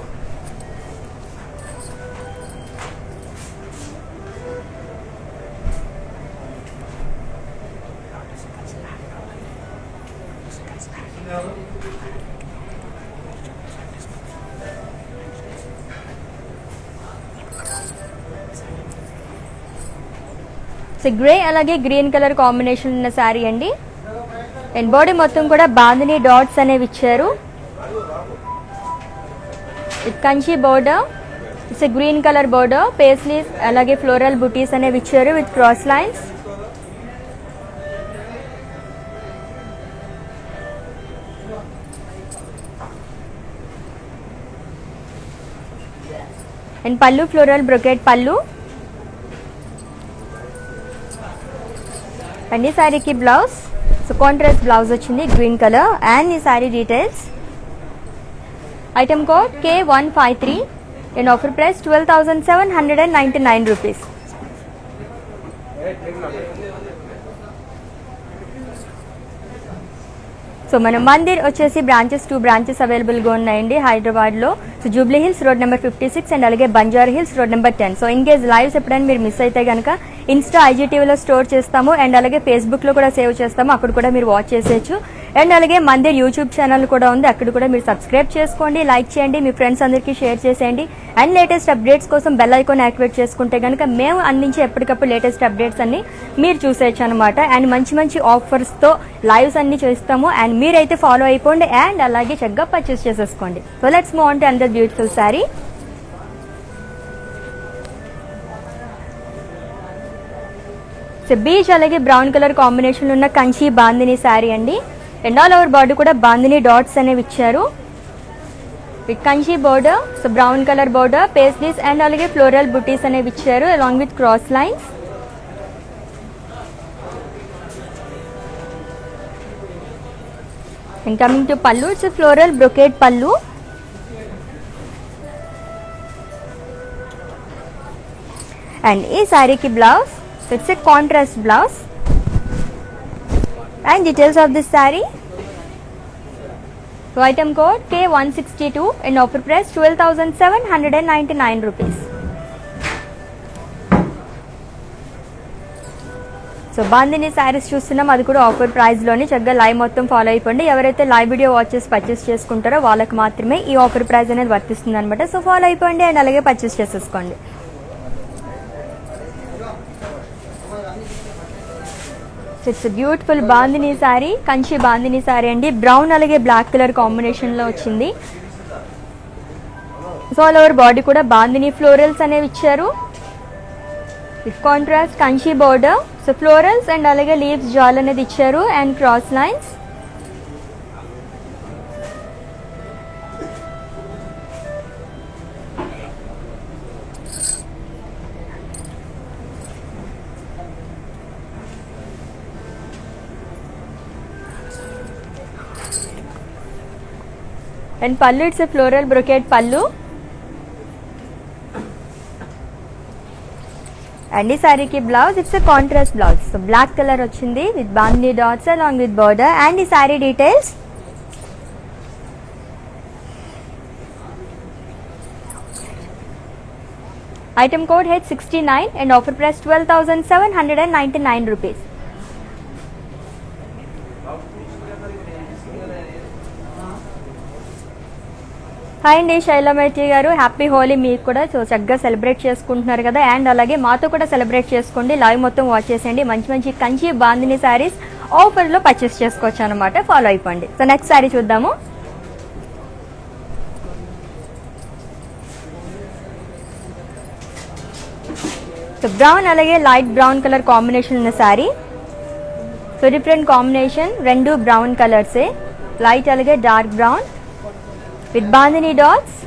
So grey అలాగే green colour combination ఉన్న శారీ అండి. And body మొత్తం కూడా bandhani dots అనేవి ఇచ్చారు. With Kanchi border, it's green colour border, paisleys అలాగే floral బుటీస్ అనేవి ఇచ్చారు with cross lines. And pallu floral brocade pallu. And ఈ శారీకి బ్లౌజ్, సో కాంట్రాస్ట్ బ్లౌజ్ వచ్చింది గ్రీన్ కలర్. అండ్ ఈ sari details, item code K153 and offer price 12,799 rupees. So మన మందిర్ వచ్చేసి two branches అవైలబుల్గా ఉన్నాయండి హైదరాబాద్లో. So Jubilee Hills road number 56 and అలాగే Banjara Hills road number 10. So in case lives ఎప్పుడైనా మీరు మిస్ అయితే కనుక ఇన్స్టా IGTVలో స్టోర్ చేస్తాము అండ్ అలాగే ఫేస్బుక్లో కూడా సేవ్ చేస్తాము, అక్కడ కూడా మీరు వాచ్ చేసేయచ్చు. అండ్ అలాగే మందిర్ యూట్యూబ్ ఛానల్ కూడా ఉంది, అక్కడ కూడా మీరు సబ్స్క్రైబ్ చేసుకోండి, లైక్ చేయండి, మీ ఫ్రెండ్స్ అందరికీ షేర్ చేసేయండి. అండ్ లేటెస్ట్ అప్డేట్స్ కోసం బెల్ ఐకాన్ యాక్టివేట్ చేసుకుంటే కనుక మేము అందించే ఎప్పటికప్పుడు లేటెస్ట్ అప్డేట్స్ అన్ని మీరు చూసేయచ్చు అనమాట. అండ్ మంచి మంచి ఆఫర్స్తో లైవ్స్ అన్ని చేస్తాము. అండ్ మీరైతే ఫాలో అయిపోండి అండ్ అలాగే చక్కగా పర్చేస్ చేసేసుకోండి. So let's move on to another beautiful sari. So beach అలాగే బ్రౌన్ కలర్ కాంబినేషన్ ఉన్న కంచి బాందిని శారీ అండి. అండ్ ఆల్ ఓవర్ బాడీ కూడా బాందిని డాట్స్ అనేవి ఇచ్చారు with Kanchi border, so brown colour border, paisleys and అలాగే ఫ్లోరల్ బుటీస్ అనేవి ఇచ్చారు along with cross lines. And coming to pallu, it's floral brocade pallu. And ఈ శారీకి blouse, it's a contrast blouse. And details of this sari, so item code K162 and offer price 12,799 rupees. So bandhani saris చూస్తున్నాం, అది కూడా offer ప్రైస్లోనే. చక్కగా live మొత్తం follow అయిపోండి. ఎవరైతే live video watch చేసి పర్చేస్ చేసుకుంటారో వాళ్ళకి మాత్రమే ఈ ఆఫర్ ప్రైస్ అనేది వర్తిస్తుంది అనమాట. సో ఫాలో అయిపోండి అండ్ అలాగే పర్చేస్ చేసేసుకోండి. ఇట్స్ బ్యూటిఫుల్ బాందిని శారీ, కంచి బాందిని శారీ అండి. బ్రౌన్ అలాగే బ్లాక్ కలర్ కాంబినేషన్లో వచ్చింది. సో ఆల్ ఓవర్ బాడీ కూడా బాందిని ఫ్లోరల్స్ అనేవి ఇచ్చారు with contrast Kanchi border, so florals and అలాగే లీవ్స్ జాల్ అనేది ఇచ్చారు and cross lines. And pallu, it's floral brocade pallu. And ఈ శారీకి blouse, it's contrast blouse, so black colour వచ్చింది with bandhani dots along with border. And ఈ sari details, item code H69 and offer price 12,799 rupees. Hi అండి శైలమేటి గారు, హ్యాపీ హోలీ మీకు కూడా. So చక్కగా సెలబ్రేట్ చేసుకుంటున్నారు కదా, అండ్ అలాగే మాతో కూడా సెలబ్రేట్ చేసుకోండి. లైవ్ మొత్తం వాచ్ చేసేయండి. మంచి మంచి కంచి బాందిని శారీస్ ఆఫర్లో పర్చేస్ చేసుకోవచ్చు అనమాట. ఫాలో అయిపోండి. సో నెక్స్ట్ శారీ చూద్దాము. సో బ్రౌన్ అలాగే లైట్ బ్రౌన్ కలర్ కాంబినేషన్ ఉన్న శారీ. సో డిఫరెంట్ కాంబినేషన్, రెండు బ్రౌన్ కలర్సే, లైట్ అలాగే dark brown with bandhani dots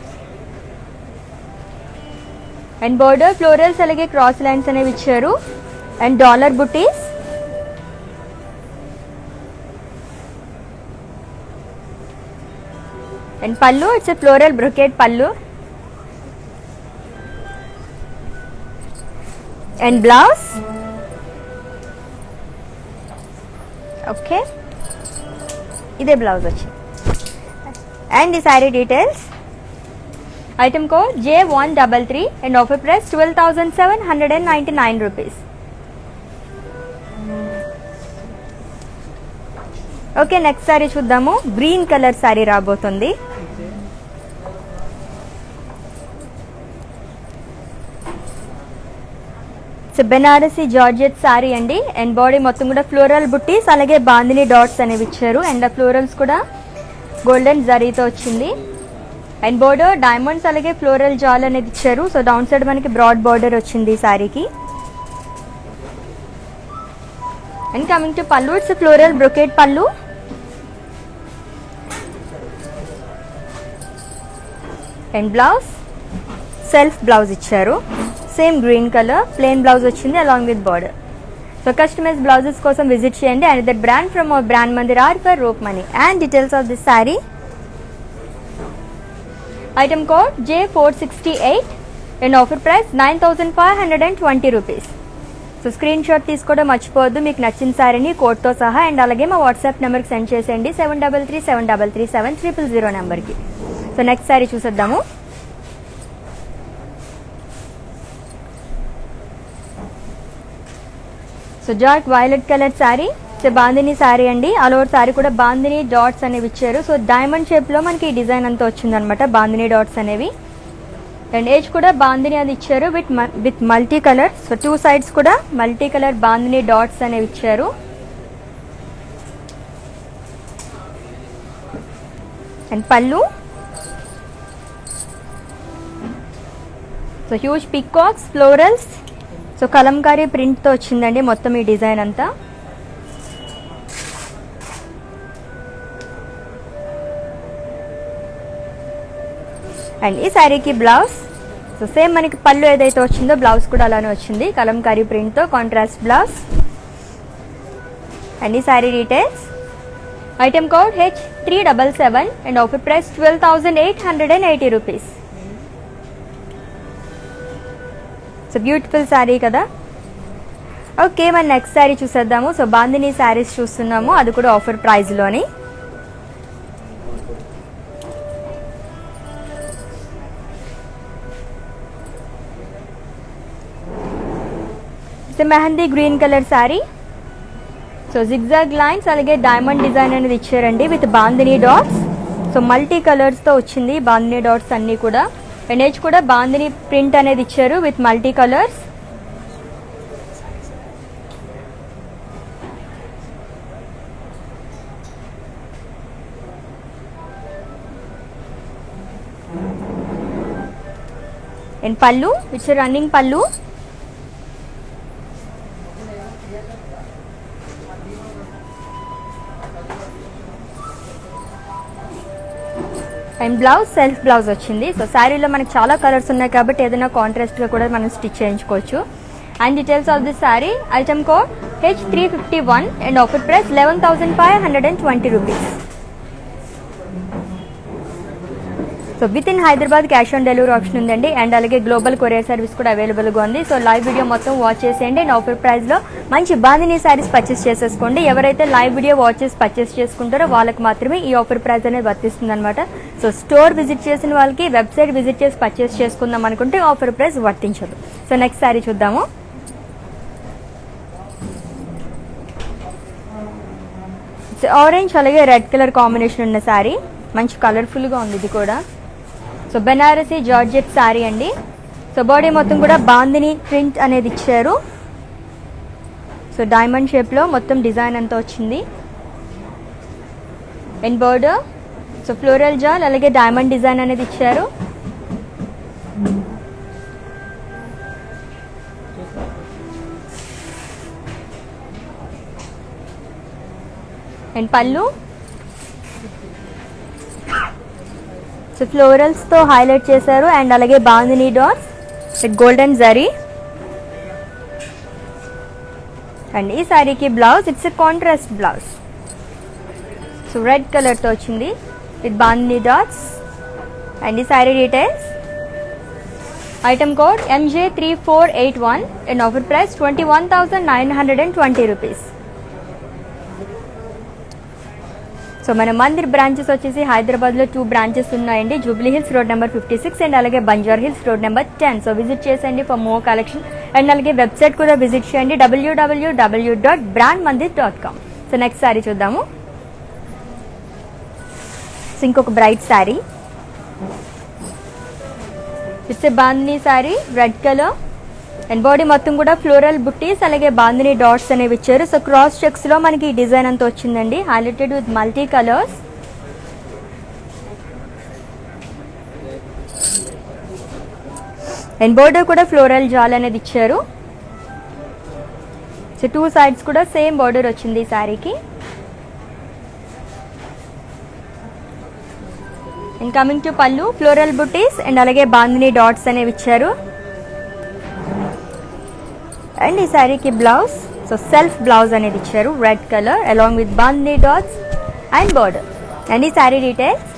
and border florals అలాగే క్రాస్ లైన్స్ అనేవి ఇచ్చారు and dollar buttis. And pallu, it's a floral brocade pallu. And blouse, okay ఇదే బ్లౌజ్ వచ్చింది. అండ్ ఈ sari details, item code J133 and offer price 12,799 rupees. Okay next sari చూద్దాము. Green colour sari రాబోతుంది. So it's Banarasi georgette sorry అండి. And body మొత్తం కూడా ఫ్లోరల్ బుట్టీస్ అలాగే bandhani dots అనేవి ఇచ్చారు. అండ్ ఆ ఫ్లోరల్స్ కూడా గోల్డెన్ జరీతో వచ్చింది. అండ్ బోర్డర్ డైమండ్స్ అలాగే ఫ్లోరల్ జాల్ అనేది ఇచ్చారు. సో డౌన్ సైడ్ మనకి బ్రాడ్ బార్డర్ వచ్చింది ఈ సారీకి. And coming to pallu, it's floral brocade pallu. And blouse self blouse ఇచ్చారు. Same green colour plain blouse వచ్చింది along with border. So customise blouses కోసం విజిట్ చేయండి. And that brand from our brand Mandir are for rope money. And details of this sari, item code J468 and offer price 9520 rupees. So screenshot తీసుకోవడం మర్చిపోవద్దు మీకు నచ్చిన సారీని కోడ్తో సహా. And అలాగే మా వాట్సాప్ నెంబర్కి సెండ్ చేసేయండి 7337337000 నెంబర్కి. సో నెక్స్ట్ సారీ చూసేద్దాము. So dark violet colour sorry, so bandhani sorry అండి. ఆల్ ఓవర్ సారీ కూడా బాందిని డాట్స్ అనేవి ఇచ్చారు. సో డైమండ్ షేప్లో మనకి ఈ డిజైన్ అంతా వచ్చిందనమాట బాందిని డాట్స్ అనేవి. అండ్ ఏజ్ కూడా బాందిని అది ఇచ్చారు with multi colour. So two sides కూడా మల్టీ కలర్ బాందిని డాట్స్ అనేవి ఇచ్చారు. అండ్ పళ్ళు, so huge peacocks florals, so kalamkari ప్రింట్తో వచ్చిందండి మొత్తం ఈ డిజైన్ అంతా. అండ్ ఈ శారీకి బ్లౌజ్, సో సేమ్ మనకి పళ్ళు ఏదైతే వచ్చిందో బ్లౌజ్ కూడా అలానే వచ్చింది కలంకారీ ప్రింట్తో కాంట్రాస్ట్ బ్లౌజ్. అండ్ ఈ sari details, item code H377 and offer price 12,880 rupees. So beautiful sari కదా. ఓకే, మన నెక్స్ట్ శారీ చూసేద్దాము. సో బాందిని శారీస్ చూస్తున్నాము, అది కూడా ఆఫర్ ప్రైస్లోని. So mehndi green colour sari, so zigzag lines అలాగే డైమండ్ డిజైన్ అనేది ఇచ్చారండి with bandhani dots. So multi కలర్స్తో వచ్చింది బాందిని డాట్స్ అన్నీ కూడా. అండ్ ఏజ్ కూడా బాందిని ప్రింట్ అనేది ఇచ్చారు with multi colours. And pallu, it's running pallu. And blouse self blouse వచ్చింది. సో శారీలో మనకి చాలా కలర్స్ ఉన్నాయి కాబట్టి ఏదైనా కాంట్రాస్ట్గా కూడా మనం స్టిచ్ చేయించుకోవచ్చు. And details of this sari, item code H351 and offer price 11,520 rupees. So with in Hyderabad cash on delivery option ఉందండి. అండ్ అలాగే గ్లోబల్ కొరియర్ సర్వీస్ కూడా అవైలబుల్గా ఉంది. సో లైవ్ వీడియో మొత్తం వాచ్ చేసేయండి. అండ్ ఆఫర్ ప్రైస్లో మంచి బాందిని శారీస్ పర్చేస్ చేసేసుకోండి. ఎవరైతే లైవ్ వీడియో వాచ్ చేసి పర్చేస్ చేసుకుంటారో వాళ్ళకి మాత్రమే ఈ ఆఫర్ ప్రైస్ అనేది వర్తిస్తుంది అనమాట. సో స్టోర్ విజిట్ చేసిన వాళ్ళకి వెబ్సైట్ విజిట్ చేసి పర్చేస్ చేసుకుందాం అనుకుంటే ఆఫర్ ప్రైస్ వర్తించదు. సో నెక్స్ట్ శారీ చూద్దాము. ఆరెంజ్ అలాగే రెడ్ కలర్ కాంబినేషన్ ఉన్న శారీ, మంచి కలర్ఫుల్గా ఉంది ఇది కూడా. సో బెనారసీ జార్జెట్ శారీ అండి. సో బాడీ మొత్తం కూడా బాందిని ప్రింట్ అనేది ఇచ్చారు. సో డైమండ్ షేప్లో మొత్తం డిజైన్ అంతా వచ్చింది. అండ్ బోర్డర్, సో ఫ్లోరల్ జాల్ అలాగే డైమండ్ డిజైన్ అనేది ఇచ్చారు. అండ్ పళ్ళు, సో ఫ్లోరల్స్తో హైలైట్ చేశారు. అండ్ అలాగే bandhani dots with golden zari. And ఈ శారీకి blouse, it's a contrast blouse. So red కలర్తో వచ్చింది విత్ బాందిని డాట్స్. అండ్ ఈ sari details, item code MJ3481 and offer price 21,920 rupees. So మన మందిర్ బ్రాంచెస్ వచ్చేసి హైదరాబాద్లో 2 బ్రాంచెస్ ఉన్నాయండి. Jubilee Hills road number 56 and అలాగే Banjara Hills road number 10. So visit చేసేయండి ఫర్ మోర్ కలెక్షన్. అండ్ అలాగే వెబ్సైట్ కూడా విజిట్ చేయండి www.brandmandir.com. సో నెక్స్ట్ శారీ చూద్దాము. సో ఇంకొక bright sari, it's a bandhani sari red colour. And body మొత్తం కూడా ఫ్లోరల్ బుట్టీస్ అలాగే బాందిని డాట్స్ అనేవి ఇచ్చారు. సో క్రాస్ చెక్స్ లో మనకి ఈ డిజైన్ అంతా వచ్చిందండి, highlighted with multi colours. And border కూడా ఫ్లోరల్ జాల్ అనేది ఇచ్చారు. సో 2 సైడ్స్ కూడా సేమ్ బోర్డర్ వచ్చింది ఈ శారీకి. And coming to pallu, floral buttis and అలాగే బాందిని డాట్స్ అనేవి ఇచ్చారు. అండ్ ఈ శారీకి బ్లౌజ్, సో సెల్ఫ్ బ్లౌజ్ అనేది ఇచ్చారు red colour along with bandhani dots and border. And ఈ sari details,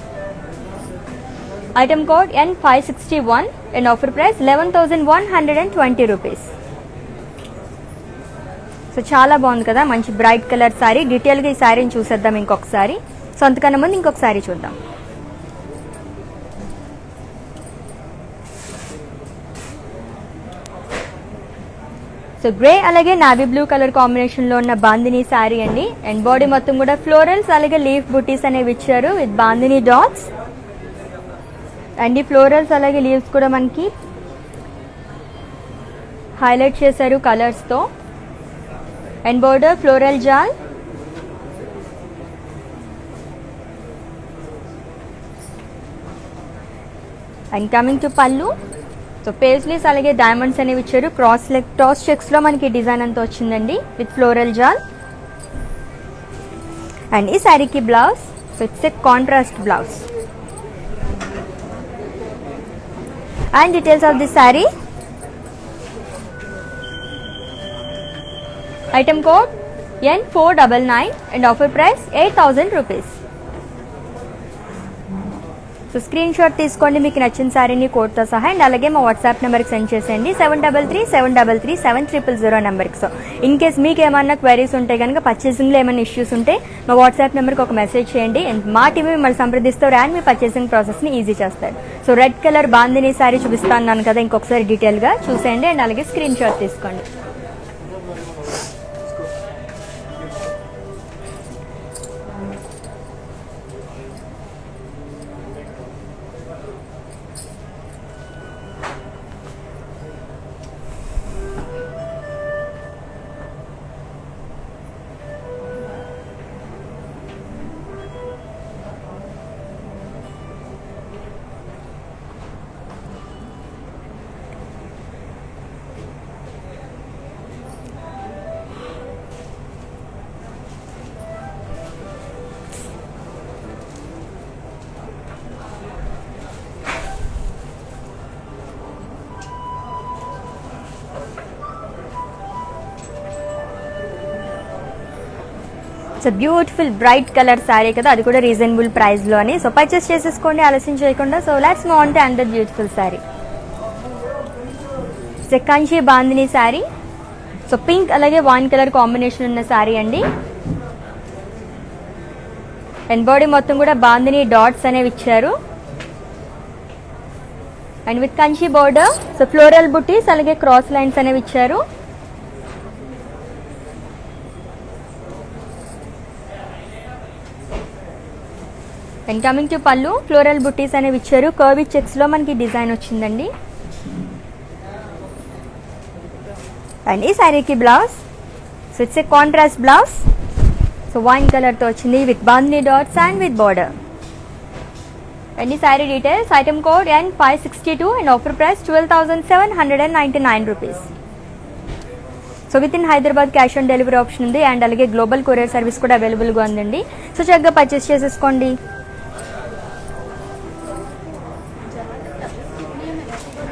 item code N561 and offer price 11,120 rupees. So చాలా బాగుంది కదా, మంచి బ్రైట్ కలర్ శారీ. డీటెయిల్గా ఈ శారీని చూసేద్దాం ఇంకొకసారి. సో అంతకన్నా ముందు ఇంకొక శారీ చూద్దాం. సో గ్రే అలాగే నావీ బ్లూ కలర్ కాంబినేషన్ లో ఉన్న బాందిని శారీ అండి. అండ్ బాడీ మొత్తం కూడా ఫ్లోరల్స్ అలాగే లీఫ్ బుటీస్ అనేవి ఇచ్చారు విత్ బాందిని డాట్స్. అండ్ ఈ ఫ్లోరల్స్ అలాగే లీవ్స్ కూడా మనకి హైలైట్ చేశారు కలర్స్ తో. And border floral jaal. And coming to పళ్ళు, సో పేస్లీస్ అలాగే డైమండ్స్ అనేవి ఇచ్చారు. క్రాస్ చెక్స్ లో మనకి డిజైన్ అంతా వచ్చిందండి విత్ ఫ్లోరల్ జాల్. అండ్ ఈ శారీకి blouse, so it's a contrast blouse. And details of the sari, item code N499 and offer price 8,000 rupees. So screen shot తీసుకోండి మీకు నచ్చిన శారీని కోడ్తో సహా. అండ్ అలాగే మా వాట్సాప్ నెంబర్కి సెండ్ చేసేయండి 7337337000 నెంబర్కి. సో ఇన్ కేస్ మీకు ఏమన్నా క్వైరీస్ ఉంటే కనుక, పర్చేసింగ్లో ఏమైనా ఇష్యూస్ ఉంటే మా వాట్సాప్ నెంబర్కి ఒక మెసేజ్ చేయండి. అండ్ మా టీమ్ మిమ్మల్ని సంప్రదిస్తారు అండ్ మీ పర్చేసింగ్ ప్రాసెస్ని ఈజీ చేస్తారు. So red colour bandhani sari చూపిస్తాను కదా, ఇంకొకసారి డీటెయిల్గా చూసేయండి అండ్ అలాగే స్క్రీన్ షాట్ తీసుకోండి. So beautiful bright colour sari కదా, అది కూడా రీజనబుల్ ప్రైస్ లో అని. సో పర్చేస్ చేసేసుకోండి ఆలస్యం చేయకుండా. So let's move on to another beautiful sari. So Kanchi bandhani sari. So pink అలాగే వైన్ కలర్ కాంబినేషన్ ఉన్న శారీ అండి. అండ్ బాడీ మొత్తం కూడా బాందిని డాట్స్ అనేవి ఇచ్చారు and with Kanchi border. So floral butis అలాగే క్రాస్ లైన్స్ అనేవి ఇచ్చారు. And coming to pallu, floral బుటీస్ అనేవి ఇచ్చారు. కర్వీ చెక్స్ లో మనకి డిజైన్ వచ్చిందండి. అండ్ ఈ శారీకి blouse, so it's a contrast blouse. So wine colour తో వచ్చింది with bandhani dots and with border. And ఈ sari details, item code N562 and offer price 12,799 rupees. So with in Hyderabad cash on delivery option ఉంది and అలాగే global courier service కూడా అవైలబుల్గా ఉందండి. So చక్కగా purchase చేసేసుకోండి.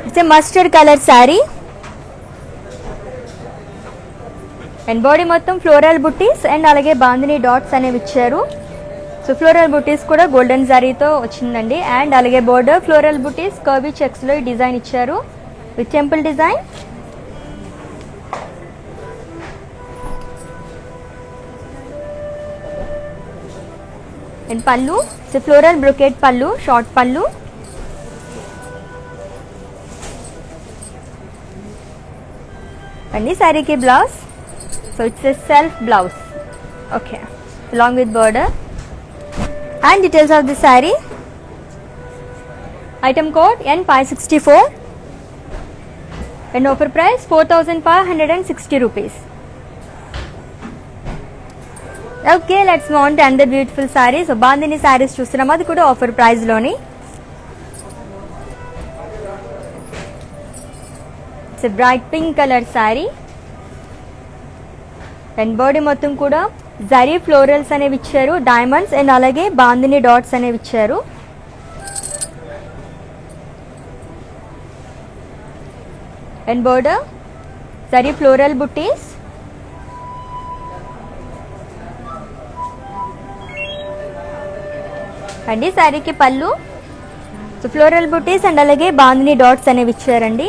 It's a mustard colour sari and body మొత్తం floral buttis and అలాగే బాందిని డాట్స్ అనేవి ఇచ్చారు. సో ఫ్లోరల్ బుటీస్ కూడా గోల్డెన్ జరీతో వచ్చిందండి అండ్ అలాగే బోర్డర్ ఫ్లోరల్ బుటీస్ కర్వీ చెక్స్ లో డిజైన్ ఇచ్చారు విత్ టెంపుల్ డిజైన్. అండ్ పళ్ళు, సో ఫ్లోరల్ బ్రొకేట్ పళ్ళు, షార్ట్ పళ్ళు. అండ్ ఈ శారీకి blouse, so it's a self blouse okay along with border. And details of the saree, item code N564 and offer price 4560 rupees. Okay, let's move on to another beautiful sari. So bandhani saris చూస్తున్నాం, అది కూడా offer ప్రైస్లోని. It's bright pink colour sari and body మొత్తం కూడా zari florals అనేవి ఇచ్చారు, diamonds and అలాగే bandhani dots అనేవి ఇచ్చారు. అండ్ బోర్డర్ జరీ ఫ్లోరల్ బుట్టీస్ అండి. శారీకి పళ్ళు సో ఫ్లోరల్ బుట్టీస్ అండ్ అలాగే బాందిని డాట్స్ అనేవి ఇచ్చారండి.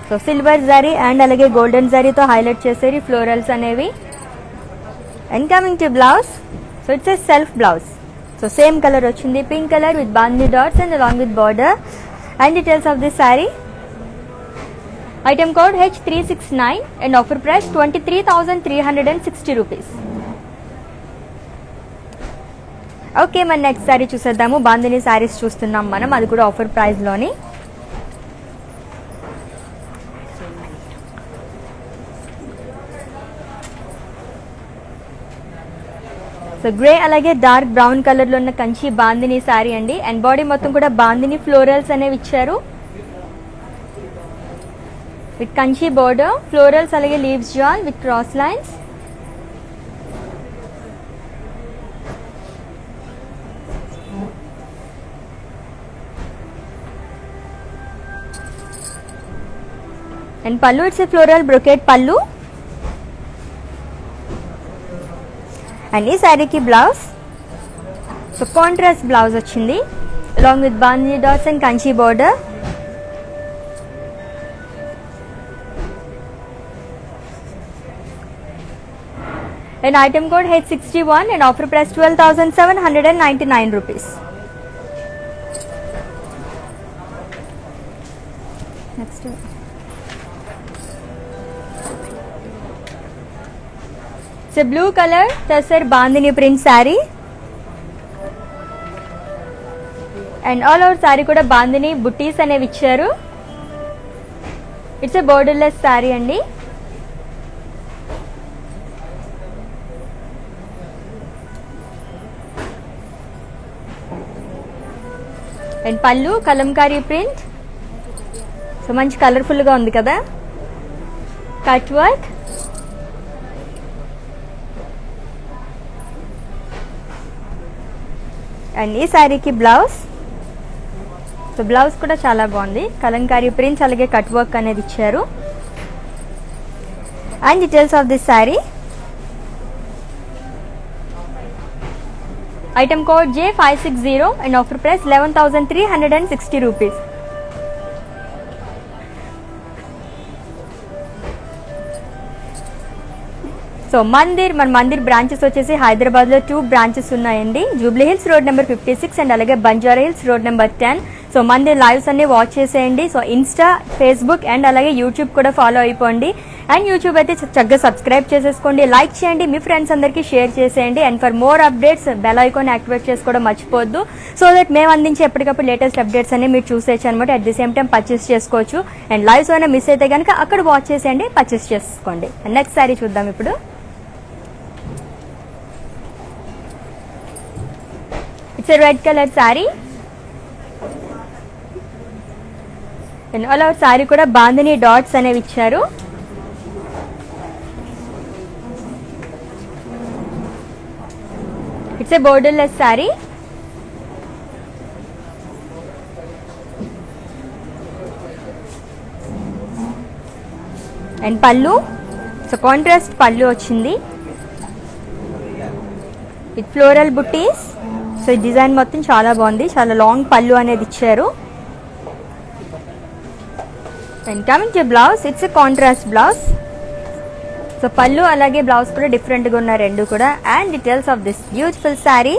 సో సిల్వర్ జరీ అండ్ అలాగే గోల్డెన్ జరీతో హైలైట్ చేశారు ఈ ఫ్లోరల్స్ అనేవి. And coming to blouse, so it's a self blouse. So same colour వచ్చింది, pink colour with bandhani dots and along with border. And details of this sari. Item code H369 and offer price 23,360 rupees. Okay, మన next sari చూసేద్దాము. బాందిని శారీస్ చూస్తున్నాం మనం, అది కూడా offer ప్రైస్లోని. So grey అలాగే dark brown కలర్లో ఉన్న కంచి బాందిని శారీ అండి. అండ్ బాడీ మొత్తం కూడా బాందిని ఫ్లోరల్స్ అనేవి ఇచ్చారు విత్ కంచి బోర్డర్, ఫ్లోరల్స్ అలాగే leaves jaal with cross lines. And pallu it's floral brocade pallu. And ఈ శారీకి బ్లౌజ్ సో కాంట్రాస్ట్ బ్లౌజ్ వచ్చింది along with bandhani dots and Kanchi border. And item code H61 and offer price 12,799 rupees. Next it's blue colour tussar bandhani print sari and all over sari కూడా బాందిని బుట్టీస్ అనేవి ఇచ్చారు. It's a borderless sari అండి. And పళ్ళు Kalamkari print, so మంచి కలర్ఫుల్గా ఉంది కదా. కట్ వర్క్ అండ్ ఈ శారీకి బ్లౌజ్ సో బ్లౌజ్ కూడా చాలా బాగుంది, కలంకారీ ప్రింట్స్ అలాగే కట్ వర్క్ అనేది ఇచ్చారు. And details of this sari. Item code J560 and offer price 11,360 rupees. So మన మందిర్ బ్రాంచెస్ వచ్చేసి హైదరాబాద్లో 2 బ్రాంచెస్ ఉన్నాయండి. Jubilee Hills road number 56 and అలాగే Banjara Hills road number 10. So Mandir lives అన్ని వాచ్ చేసేయండి. సో ఇన్స్టా, ఫేస్బుక్ అండ్ అలాగే యూట్యూబ్ కూడా ఫాలో అయిపోండి. అండ్ యూట్యూబ్ అయితే చక్కగా సబ్స్క్రైబ్ చేసేసుకోండి, లైక్ చేయండి, మీ ఫ్రెండ్స్ అందరికీ షేర్ చేసేయండి. And for more updates bell icon activate చేసుకోవడం మర్చిపోద్దు, సో దట్ మేము అందించే ఎప్పటికప్పుడు లేటెస్ట్ అప్డేట్స్ అన్ని మీరు చూసేయచ్చు అనమాట. At the same time purchase చేసుకోవచ్చు. అండ్ లైవ్స్ అయినా మిస్ అయితే కనుక అక్కడ వాచ్ చేసేయండి, పర్చేస్ చేసుకోండి. నెక్స్ట్ శారీ చూద్దాం ఇప్పుడు. It's red colour sari and all over sari కూడా బాందిని డాట్స్ అనేవి ఇచ్చారు. It's a borderless sari. And పళ్ళు సో కాంట్రాస్ట్ పళ్ళు వచ్చింది విత్ ఫ్లోరల్ బుట్టీస్. సో ఈ డిజైన్ మొత్తం చాలా బాగుంది, చాలా లాంగ్ పళ్ళు అనేది ఇచ్చారు. And coming to blouse, it's a contrast blouse. So పళ్ళు అలాగే బ్లౌజ్ కూడా డిఫరెంట్గా ఉన్నాయి రెండు కూడా. And details of this beautiful sari.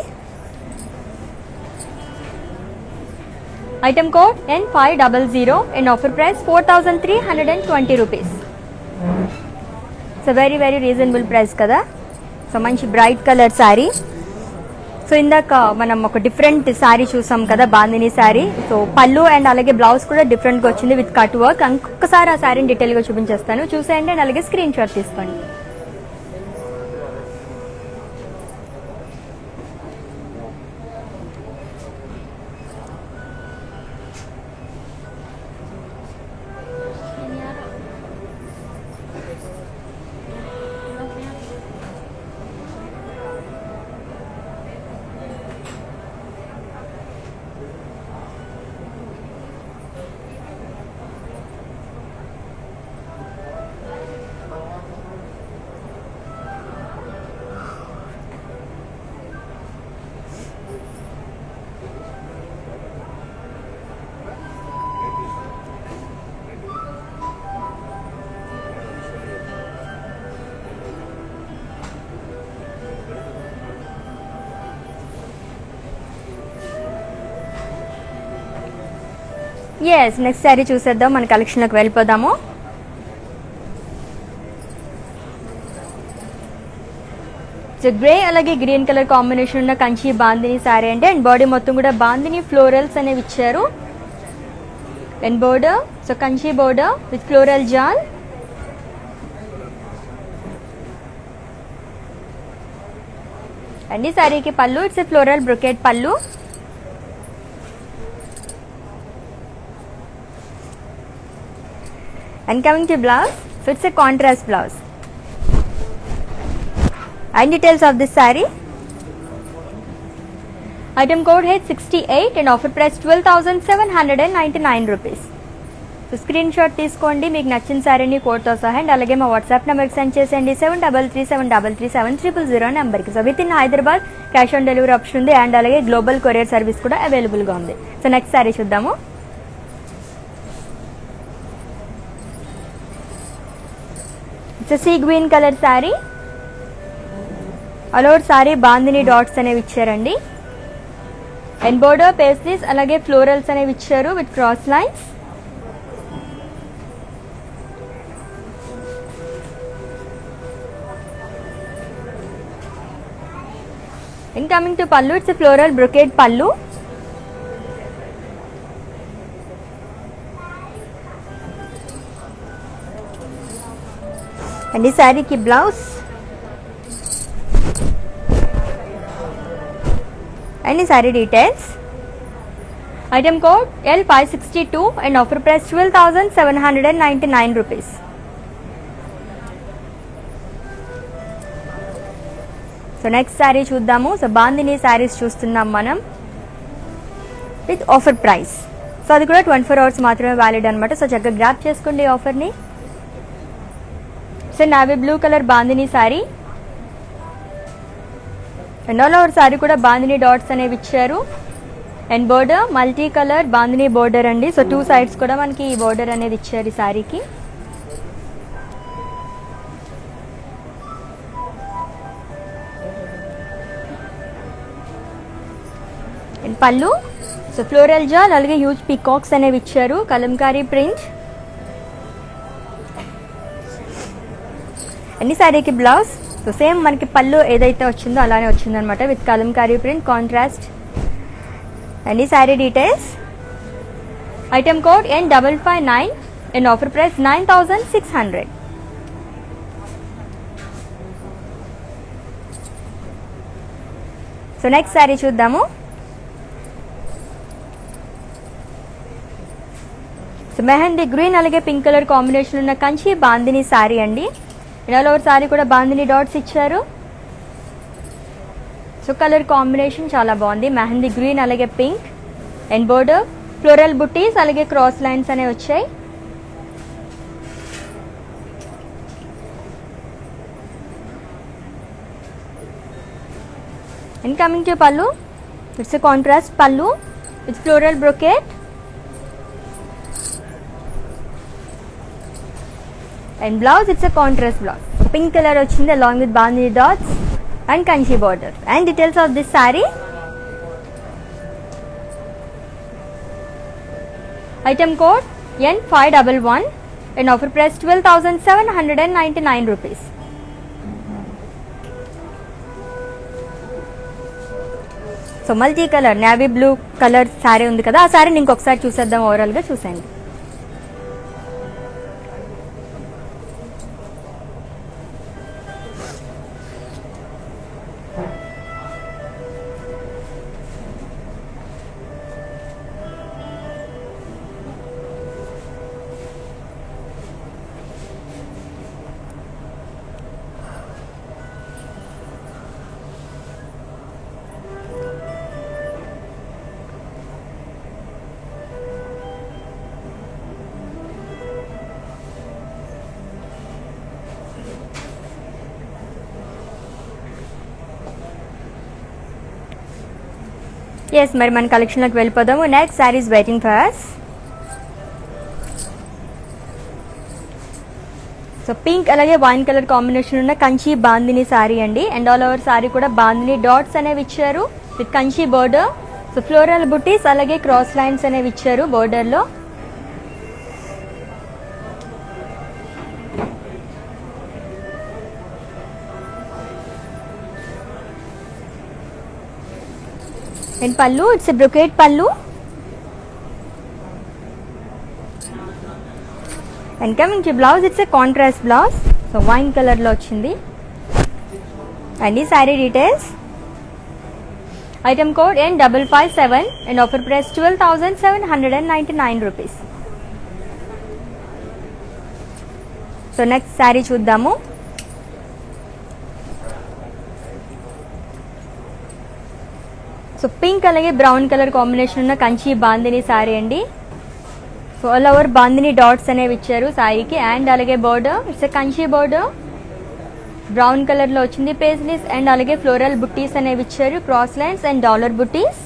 Item code N500 and offer price 4,320 rupees. So very very reasonable price కదా. సో మంచి బ్రైట్ కలర్ శారీ సో ఇందాక మనం ఒక డిఫరెంట్ శారీ చూసాం కదా, బాందిని శారీ. సో పళ్ళు అండ్ అలాగే బ్లౌజ్ కూడా డిఫరెంట్ గా వచ్చింది విత్ కట్ వర్క్. ఇంకొకసారి ఆ శారీని డీటెయిల్ గా చూపించేస్తాను, చూసేయండి అండ్ అలాగే స్క్రీన్ షాట్ తీసుకోండి. ఎస్, నెక్స్ట్ శారీ చూసేద్దాం, మన కలెక్షన్లోకి వెళ్ళిపోదాము. సో గ్రే అలాగే గ్రీన్ కలర్ కాంబినేషన్ ఉన్న కంచి బాందిని శారీ అండి. అండ్ బాడీ మొత్తం కూడా బాందిని ఫ్లోరల్స్ అనేవి ఇచ్చారు. And border, so Kanchi border with floral jaal. And ఈ శారీకి పళ్ళు, it's a floral brocade pallu. And coming to blouse, so it's a contrast blouse. And details of this saree. Item code H68 and offer price 12,799 rupees. So screenshot తీసుకోండి, మీకు నచ్చిన శారీని కోడ్తో సహా. And అలాగే మా వాట్సాప్ నెంబర్కి సెండ్ చేసేయండి 7337337000 నెంబర్కి. So with in Hyderabad cash on delivery option ఉంది అండ్ అలాగే గ్లోబల్ కొరియర్ సర్వీస్ కూడా అవైలబుల్గా ఉంది. సో నెక్స్ట్ శారీ చూద్దాము. It's sea green colour sari. All over sari bandhani dots అనేవి ఇచ్చారండి. అండ్ బోర్డర్ పేస్లీస్ అలాగే ఫ్లోరల్స్ అనేవి ఇచ్చారు with cross lines. And coming to pallu, it's floral brocade pallu. And ఈ శారీకి బ్లౌజ్ అండ్ ఈ sari details. Item code L562 and offer price 12,799 rupees. So next sari చూద్దాము. So bandhani saris చూస్తున్నాం మనం విత్ ఆఫర్ ప్రైస్. సో అది కూడా 24 hours మాత్రమే వ్యాలిడ్ అనమాట. సో చక్కగా గ్రాప్ చేసుకోండి ఈ ఆఫర్ని. So navy blue colour bandhani sari. And all over sari కూడా బాందిని డాట్స్ అనేవి ఇచ్చారు. And border multi colour bandhani border అండి. సో 2 sides కూడా మనకి ఈ బోర్డర్ అనేది ఇచ్చారు ఈ శారీకి. అండ్ పళ్ళు, సో ఫ్లోరల్ జాల్ అలాగే హ్యూజ్ పీకాక్స్ అనేవి ఇచ్చారు, కలంకారీ ప్రింట్. అన్ని శారీకి బ్లౌజ్, సో సేమ్ మనకి పళ్ళు ఏదైతే వచ్చిందో అలానే వచ్చిందనమాట విత్ కలంకారీ ప్రింట్ కాంట్రాస్ట్. అన్ని sari details. Item code N559 and offer price 9,600. So next sari చూద్దాము. సో మెహందీ గ్రీన్ అలాగే పింక్ కలర్ కాంబినేషన్ ఉన్న కంచి బాందిని శారీ అండి. ఆల్ ఓవర్ శారీ కూడా బాందిని డాట్స్ ఇచ్చారు. సో కలర్ కాంబినేషన్ చాలా బాగుంది, మెహందీ గ్రీన్ అలాగే pink. And border floral buttis అలాగే క్రాస్ లైన్స్ అనేవి వచ్చాయి. And coming to pallu, it's contrast pallu with floral brocade. And blouse, it's contrast blouse, pink colour వచ్చింది along with bandhani dots and Kanchi border. And details of this sari. Item code N511 and offer price 12,799 rupees. So multi colour navy blue colour sari ఉంది కదా, ఆ శారీని ఇంకొకసారి చూసేద్దాం, ఓవరాల్గా చూసేయండి. Yes, మరి మన కలెక్షన్లోకి వెళ్ళిపోదాము. Next sari is waiting for us. So pink అలాగే వైన్ కలర్ కాంబినేషన్ ఉన్న కంచి బాందిని శారీ అండి. అండ్ ఆల్ ఓవర్ శారీ కూడా బాందిని డాట్స్ అనేవి ఇచ్చారు with Kanchi border. So floral butis అలాగే క్రాస్ లైన్స్ అనేవి ఇచ్చారు బోర్డర్లో. And pallu, it's a brocade pallu. And coming to blouse, it's a contrast blouse. So wine కలర్లో వచ్చింది. అండ్ ఈ sari details, item code N557 and offer price 12,799 rupees. So next sari చూద్దాము. So pink అలాగే brown colour combination ఉన్న కంచి బాందిని శారీ అండి. So all over bandhani dots అనేవి ఇచ్చారు శారీకి. అండ్ అలాగే border, it's a Kanchi border brown కలర్లో వచ్చింది. పేస్లీస్ అండ్ అలాగే ఫ్లోరల్ బుట్టీస్ అనేవి ఇచ్చారు, cross lines and dollar buttis.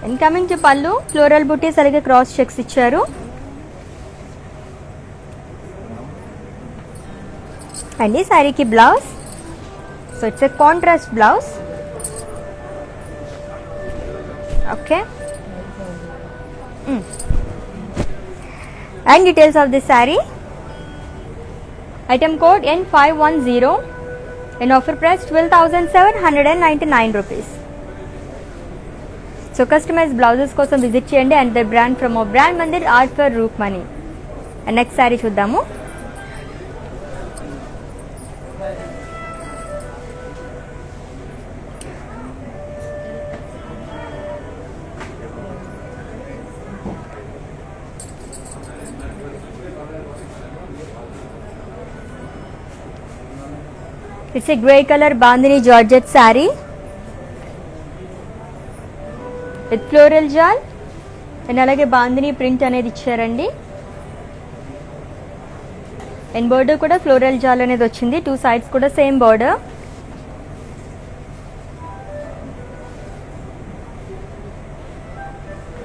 And coming to pallu, floral buttis అలాగే క్రాస్ చెక్స్ ఇచ్చారు. అండ్ ఈ శారీకి blouse, so it's a contrast blouse. Okay, and details of this sari, item code N510 and offer price 12,799 rupees. So customise blouses కోసం visit చేయండి. And the brand from our brand Mandir, art for రూక్మణి. And next sari చూద్దాము. It's a grey colour bandhani georgette sari with floral jaal and అలాగే bandhani print అనేది ఇచ్చారండి. And border కూడా floral jaal అనేది వచ్చింది, two sides కూడా same border.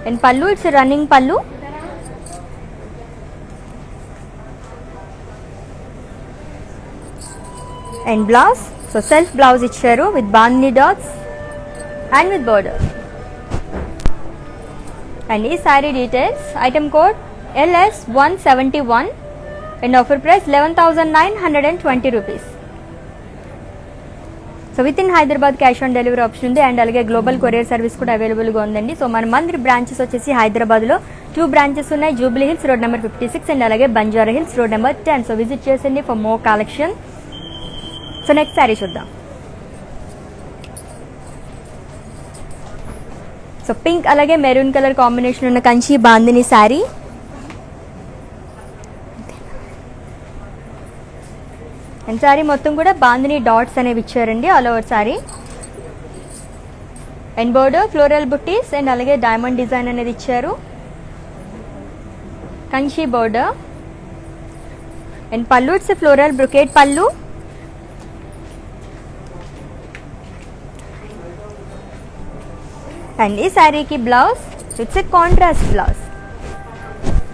And pallu, it's running pallu. And blouse, so self blouse ఇచ్చారు with bandhani dots and with border. And ఈ sari details, item code LS171 and offer price 11,920 rupees. So with in Hyderabad cash on delivery option ఉంది. And అలాగే global courier service కూడా అవైలబుల్గా ఉందండి. So మన Mandir branches వచ్చేసి హైదరాబాద్లో 2 బ్రాంచెస్ ఉన్నాయి, Jubilee Hills road number 56 and అలాగే Banjara Hills road number 10. So visit చేసండి for more collection. So next sari చూద్దాం. సో పింక్ అలాగే మెరూన్ కలర్ కాంబినేషన్ ఉన్న కంచి బాందిని శారీ. అండ్ శారీ మొత్తం కూడా బాందిని డాట్స్ అనేవి ఇచ్చారండి all over sari. And border floral buttis and అలాగే డైమండ్ డిజైన్ అనేది ఇచ్చారు, Kanchi border. And pallu, it's floral brocade pallu. And ఈ శారీకి blouse, it's a contrast blouse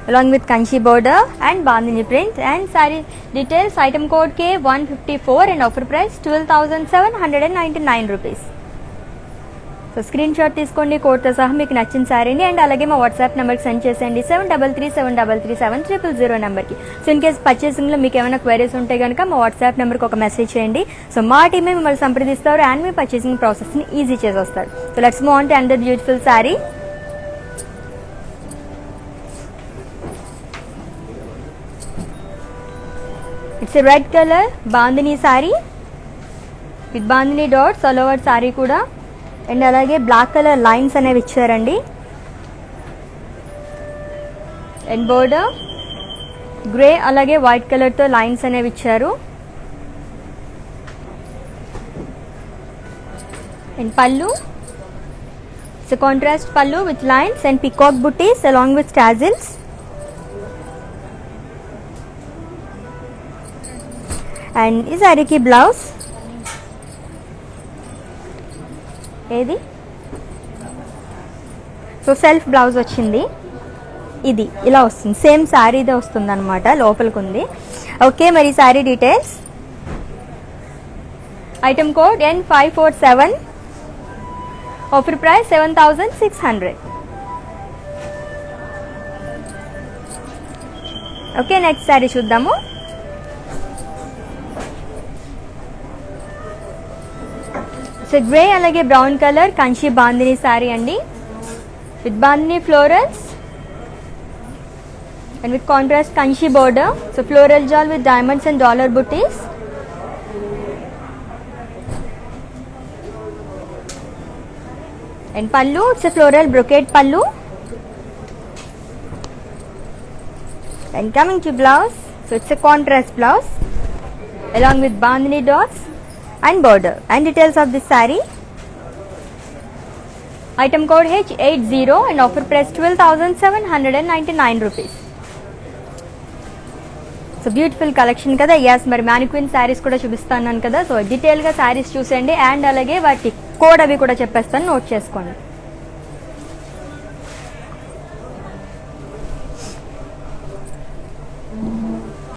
along with kanchi border and bandhani print. And saree details, item code K154 and offer price 12,799 rupees. So screen shot తీసుకోండి కోడ్తో సహా మీకు నచ్చిన శారీని, and అలాగే మా వాట్సాప్ నెంబర్కి సెండ్ చేసేయండి 7337337000 నెంబర్కి. సో ఇన్ కేస్ పర్చేసింగ్లో మీకు ఏమైనా క్వైరీస్ ఉంటే కనుక మా వాట్సాప్ నెంబర్కి ఒక మెసేజ్ చేయండి. సో మా టీమే మిమ్మల్ని సంప్రదిస్తారు అండ్ మీ పర్చేసింగ్ ప్రాసెస్ని ఈజీ చేసేస్తారు. So let's move on to another beautiful sari. It's a red colour bandhani sari with bandhani dots all over sari కూడా, అండ్ అలాగే బ్లాక్ కలర్ లైన్స్ అనేవి ఇచ్చారండి. అండ్ బోర్డర్ గ్రే అలాగే వైట్ కలర్తో లైన్స్ అనేవి ఇచ్చారు. అండ్ పళ్ళు సో కాంట్రాస్ట్ పళ్ళు with lines and peacock buttis along with tassels. And ఈ శారీకి బ్లౌజ్ ఏది సో సెల్ఫ్ బ్లౌజ్ వచ్చింది, ఇది ఇలా వస్తుంది, సేమ్ శారీ ఇదే వస్తుంది అనమాట, లోపలికి ఉంది. ఓకే, మరి sari details. Item code N547, offer price 7600. Okay, next sari చూద్దాము. సో గ్రే అలాగే బ్రౌన్ కలర్ కంచి బాందిని శారీ అండి, with bandhani florals and with contrast Kanchi border. So floral jaal with diamonds and dollar buttis. And pallu it's floral brocade pallu. And coming to blouse, so it's contrast blouse along with bandhani dots and border. And details of this saree. Item code H80 and offer price 12,799 rupees. So beautiful collection కదా. Yes, మరి mannequin saris కూడా చూపిస్తాను కదా. So డీటెయిల్గా శారీస్ చూసేయండి and అలాగే వాటి code అవి కూడా చెప్పేస్తాను, నోట్ చేసుకోండి.